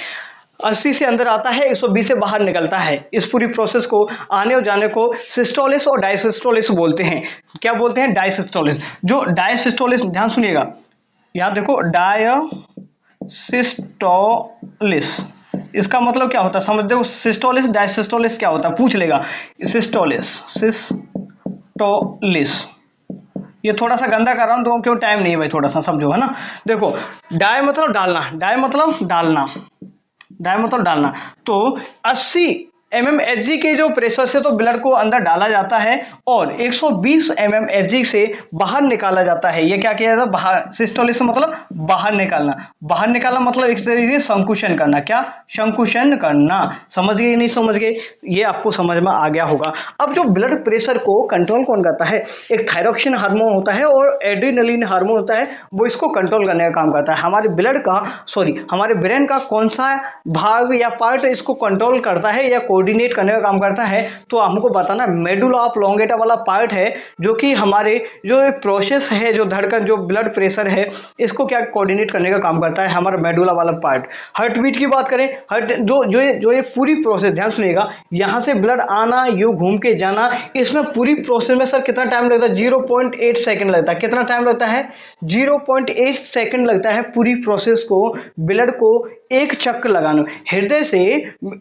80 से अंदर आता है, 120 से बाहर निकलता है। इस पूरी प्रोसेस को आने और जाने को सिस्टोलिस और डायसिस्टोलिस बोलते हैं। क्या बोलते हैं, डायसिस्टोलिस। जो डायसिस्टोलिस, ध्यान सुनिएगा, यहाँ देखो सिस्टोलिस, इसका मतलब क्या होता है समझ, देखो सिस्टोलिस डायसिस्टोलिस क्या होता है पूछ लेगा। सिस्टोलिस, सिस्टोलिस, ये थोड़ा सा गंदा कर रहा हूं तो क्यों, टाइम नहीं है भाई, थोड़ा सा समझो, है ना। देखो डाय मतलब डालना, डाय मतलब डालना, डाय मतलब डालना, तो 80 mmHg के जो प्रेशर से तो ब्लड को अंदर डाला जाता है, और 120 mmHg से बाहर निकाला जाता है। ये क्या किया जाता है, बाहर, सिस्टोलिस मतलब बाहर निकालना। बाहर निकालना मतलब एक तरीके से संकुचन करना। क्या, संकुचन करना। समझ गए नहीं समझ गए, ये आपको समझ में आ गया होगा। अब जो ब्लड प्रेशर को कंट्रोल कौन करता है, एक थायरोक्सिन हार्मोन होता है और एड्रेनलिन हार्मोन होता है, वो इसको कंट्रोल करने का काम करता है। हमारे ब्लड का, सॉरी हमारे ब्रेन का कौन सा भाग या पार्ट इसको कंट्रोल करता है या कोऑर्डिनेट करने का काम करता है, तो हमको बताना मेडुला ऑब्लोंगेटा वाला पार्ट है, जो कि हमारे जो प्रोसेस है, जो धड़कन, जो ब्लड प्रेशर है, इसको क्या कोऑर्डिनेट करने का काम करता है हमारा मेडुला वाला पार्ट। हार्ट बीट की बात करें, हार्ट जो ये पूरी प्रोसेस, ध्यान सुनिएगा, यहाँ से ब्लड आना, यू घूम के जाना, इसमें पूरी प्रोसेस में सर कितना टाइम लगता है, 0.8 सेकेंड लगता है। कितना टाइम लगता है, 0.8 सेकेंड लगता है पूरी प्रोसेस को, ब्लड को एक चक्कर लगाने में। हृदय से,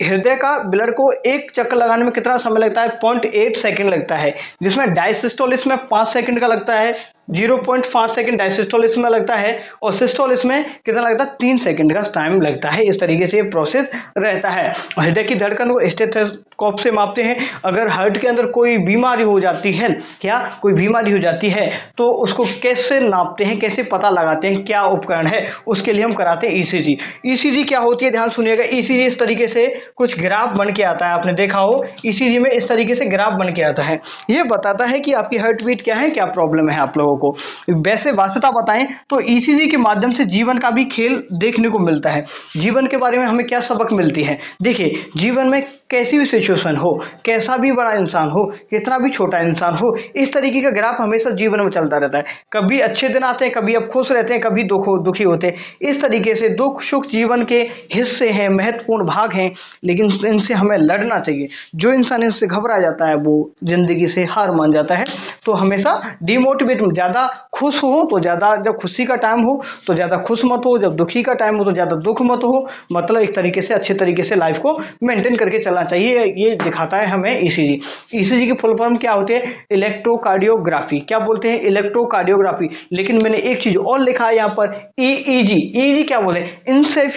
हृदय का ब्लड को एक चक्कर लगाने में कितना समय लगता है, 0.8 सेकेंड लगता है, जिसमें डायसिस्टोलिस में 5 सेकेंड का लगता है, 0.5 सेकेंड डायसिस्टोलिस में लगता है, और सिस्टोलिस में कितना लगता है, 3 सेकेंड का टाइम लगता है। इस तरीके से ये प्रोसेस रहता है। हृदय की धड़कन को स्टेथोस्कोप से मापते हैं। अगर हार्ट के अंदर कोई बीमारी हो जाती है, क्या कोई बीमारी हो जाती है, तो उसको कैसे नापते हैं, कैसे पता लगाते हैं, क्या उपकरण है, उसके लिए हम कराते हैं ईसीजी। ईसीजी क्या होती है, ध्यान सुनिएगा, ईसीजी इस तरीके से कुछ ग्राफ बन के आता है, आपने देखा हो ईसीजी में इस तरीके से ग्राफ बन के आता है। ये बताता है कि आपकी हार्ट बीट क्या है, क्या प्रॉब्लम है आप लोगों को। वैसे वास्तवता बताएं तो ईसीजी के माध्यम से जीवन का भी खेल देखने को मिलता है। जीवन के बारे में हमें क्या सबक मिलती है, देखिए जीवन में कैसी भी सिचुएशन हो, कैसा भी बड़ा इंसान हो, कितना भी छोटा इंसान हो, इस तरीके का ग्राफ हमेशा जीवन में चलता रहता है। कभी अच्छे दिन आते हैं, कभी आप खुश रहते हैं, कभी दुखी होते हैं। इस तरीके से दुख सुख जीवन के हिस्से हैं, महत्वपूर्ण भाग हैं, लेकिन इनसे हमें लड़ना चाहिए। जो इंसान इनसे घबरा जाता है वो जिंदगी से हार मान जाता है। तो हमेशा डिमोटिवेट, ज़्यादा खुश हो तो ज़्यादा, जब खुशी का टाइम हो तो ज़्यादा खुश मत हो, जब दुखी का टाइम हो तो ज़्यादा दुख मत हो। मतलब एक तरीके से अच्छे तरीके से लाइफ को मेंटेन करके चलना चाहिए। ये दिखाता है हमें ईसीजी। ईसीजी की फुल फॉर्म क्या होती है, इलेक्ट्रोकार्डियोग्राफी। क्या बोलते हैं, इलेक्ट्रोकार्डियोग्राफी। लेकिन मैंने एक चीज और लिखा है यहाँ पर, ईईजी। ईईजी क्या बोले,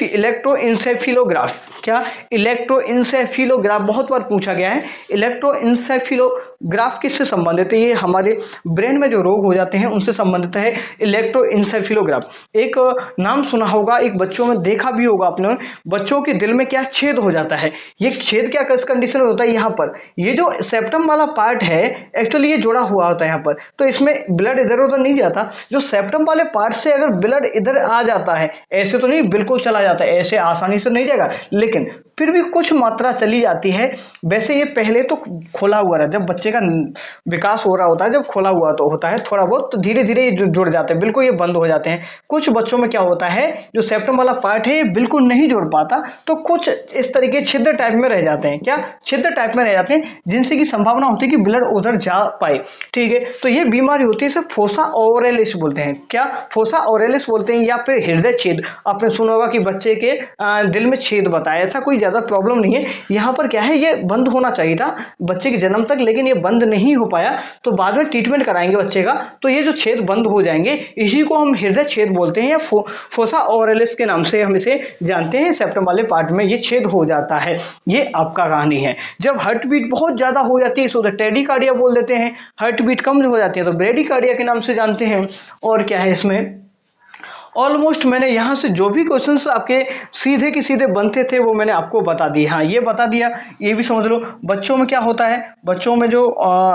इलेक्ट्रो इंसेफिलोग्राफ। क्या, इलेक्ट्रो इंसेफिलोग्राफ, बहुत बार पूछा गया है। इलेक्ट्रो इंसेफिलोग्राफ किससे संबंधित है, ये हमारे ब्रेन में जो रोग हो जाते हैं उनसे संबंधित है इलेक्ट्रो इंसेफिलोग्राफ। एक नाम सुना होगा, एक बच्चों में देखा भी होगा आपने, बच्चों के दिल में क्या छेद हो जाता है। ये छेद क्या किस कंडीशन में होता है, यहाँ पर ये जो सेप्टम वाला पार्ट है एक्चुअली ये जुड़ा हुआ होता है यहाँ पर, तो इसमें ब्लड इधर उधर नहीं जाता। जो सेप्टम वाले पार्ट से अगर ब्लड इधर आ जाता है, ऐसे तो नहीं बिल्कुल चला जाता है, ऐसे आसानी से नहीं जाएगा, लेकिन फिर भी कुछ मात्रा चली जाती है। वैसे ये पहले तो खोला हुआ रहता है, जब बच्चे का विकास हो रहा होता है, जब खोला हुआ तो होता है थोड़ा बहुत, तो धीरे धीरे ये जुड़ जाते हैं, बिल्कुल ये बंद हो जाते हैं। कुछ बच्चों में क्या होता है, जो सेप्टम वाला पार्ट है ये बिल्कुल नहीं जुड़ पाता, तो कुछ इस तरीके छिद्र टाइप में रह जाते हैं। क्या, छिद्र टाइप में रह जाते हैं, जिनसे की संभावना होती है कि ब्लड उधर जा पाए। ठीक है, तो ये बीमारी होती है, इसे फोसा ओरेलिस बोलते हैं। क्या, फोसा ओरेलिस बोलते हैं, या फिर हृदय छेद। आपने सुना होगा कि बच्चे के दिल में छेद बताया, ऐसा कोई ज़्यादा प्रॉब्लम नहीं है। यहाँ पर क्या है, ये बंद होना चाहिए था बच्चे के जन्म तक, लेकिन ये बंद नहीं हो पाया, तो बाद में ट्रीटमेंट कराएंगे बच्चे का, तो ये जो छेद बंद हो जाएंगे, इसी को हम हृदय छेद बोलते हैं, या फोसा ओरलिस के नाम से हम इसे जानते हैं। सेप्टम वाले पार्ट में ये छेद हो जाता है। ये आपका कहानी है। जब हार्ट बीट बहुत ज़्यादा हो जाती है तो टेडिकार्डिया बोल देते हैं, हार्ट बीट कम हो जाती है तो ब्रेडिकार्डिया के नाम से जानते हैं। और क्या है इसमें, ऑलमोस्ट मैंने यहाँ से जो भी क्वेश्चंस आपके सीधे के सीधे बनते थे वो मैंने आपको बता दिए। हाँ, ये बता दिया, ये भी समझ लो। बच्चों में क्या होता है, बच्चों में जो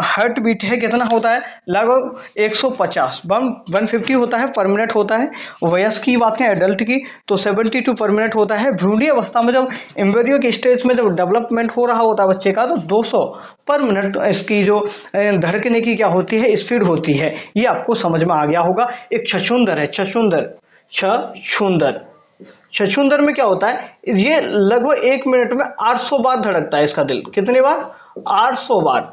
हार्ट बीट है कितना होता है, लगभग 150 150 होता है, पर मिनट होता है। वयस्क की बात करें, एडल्ट की, तो 72 पर मिनट होता है। भ्रूणीय अवस्था में जब एम्ब्रियो के स्टेज में जब डेवलपमेंट हो रहा होता है बच्चे का, तो 200 पर मिनट इसकी जो धड़कने की क्या होती है, स्पीड होती है। ये आपको समझ में आ गया होगा। एक छछूंदर है, छछूंदर में क्या होता है, ये लगभग 1 मिनट में 800 बार धड़कता है इसका दिल। कितने बार, 800 बार।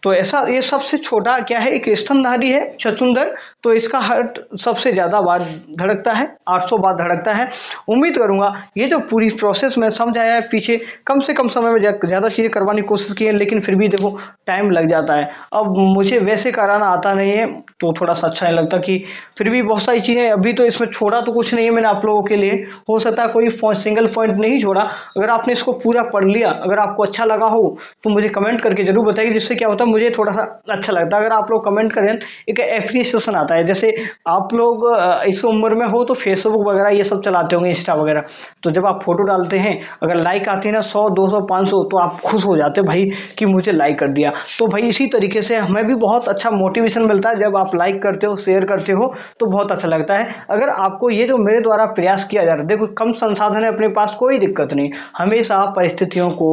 तो ऐसा, ये सबसे छोटा क्या है, एक स्तनधारी है छछूंदर, तो इसका हार्ट सबसे ज़्यादा बार धड़कता है, 800 बार धड़कता है। उम्मीद करूंगा ये जो पूरी प्रोसेस में समझ आया है। पीछे कम से कम समय में ज़्यादा चीज़ें करवाने की कोशिश की है, लेकिन फिर भी देखो टाइम लग जाता है। अब मुझे वैसे कराना आता नहीं है तो थोड़ा सा अच्छा नहीं लगता, कि फिर भी बहुत सारी चीज़ें, अभी तो इसमें छोड़ा तो कुछ नहीं है मैंने आप लोगों के लिए, हो सकता है कोई सिंगल पॉइंट नहीं छोड़ा। अगर आपने इसको पूरा पढ़ लिया, अगर आपको अच्छा लगा हो तो मुझे कमेंट करके जरूर बताइए, जिससे क्या होता है मुझे थोड़ा सा अच्छा लगता है। अगर आप लोग कमेंट करें, एक एप्रिसिएशन आता है। जैसे आप लोग इस उम्र में हो तो फेसबुक वगैरह ये सब चलाते होंगे, इंस्टा वगैरह, तो जब आप फोटो डालते हैं, अगर लाइक आते हैं ना 100 200 500, तो आप खुश हो जाते हैं भाई कि मुझे लाइक कर दिया। तो भाई इसी तरीके से हमें भी बहुत अच्छा मोटिवेशन मिलता है, जब आप लाइक करते हो, शेयर करते हो, तो बहुत अच्छा लगता है। अगर आपको ये जो मेरे द्वारा प्रयास किया जा रहा है, देखो कम संसाधन है अपने पास, कोई दिक्कत नहीं, हमेशा परिस्थितियों को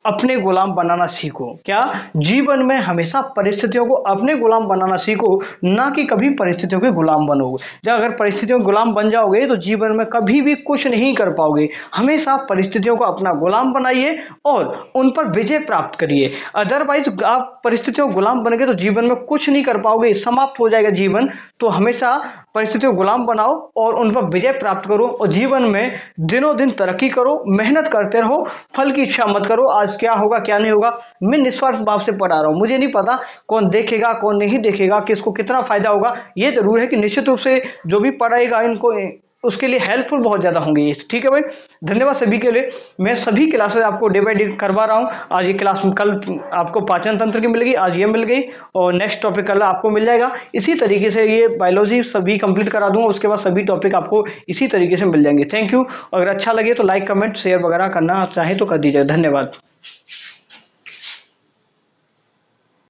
अपने गुलाम बनाना सीखो। क्या, जीवन में हमेशा परिस्थितियों को अपने गुलाम बनाना सीखो, ना कि कभी परिस्थितियों के गुलाम बनोगे। जब अगर परिस्थितियों के गुलाम बन जाओगे तो जीवन में कभी भी कुछ नहीं कर पाओगे। हमेशा परिस्थितियों को अपना गुलाम बनाइए और उन पर विजय प्राप्त करिए। अदरवाइज आप परिस्थितियों के गुलाम बन गए तो जीवन में कुछ नहीं कर पाओगे, समाप्त हो जाएगा जीवन। तो हमेशा परिस्थितियों को गुलाम बनाओ और उन पर विजय प्राप्त करो, और जीवन में दिनों दिन तरक्की करो, मेहनत करते रहो, फल की इच्छा मत करो आज क्या होगा क्या नहीं होगा। मैं निस्वार्थ भाव से पढ़ा रहा हूँ, मुझे नहीं पता कौन देखेगा कौन नहीं देखेगा, किसको कितना फायदा होगा। ये जरूर है कि निश्चित रूप से जो भी पढ़ाएगा इनको, उसके लिए हेल्पफुल बहुत ज़्यादा होंगे ये। ठीक है भाई, धन्यवाद सभी के लिए। मैं सभी क्लासेस आपको डे बाय डे करवा रहा हूँ। आज ये क्लास कल आपको पाचन तंत्र की मिल गई, आज ये मिल गई, और नेक्स्ट टॉपिक कल आपको मिल जाएगा। इसी तरीके से ये बायोलॉजी सभी कंप्लीट करा दूंगा, उसके बाद सभी टॉपिक आपको इसी तरीके से मिल जाएंगे। Thank you. अगर अच्छा लगे तो लाइक कमेंट शेयर वगैरह करना चाहें तो कर दीजिए। धन्यवाद।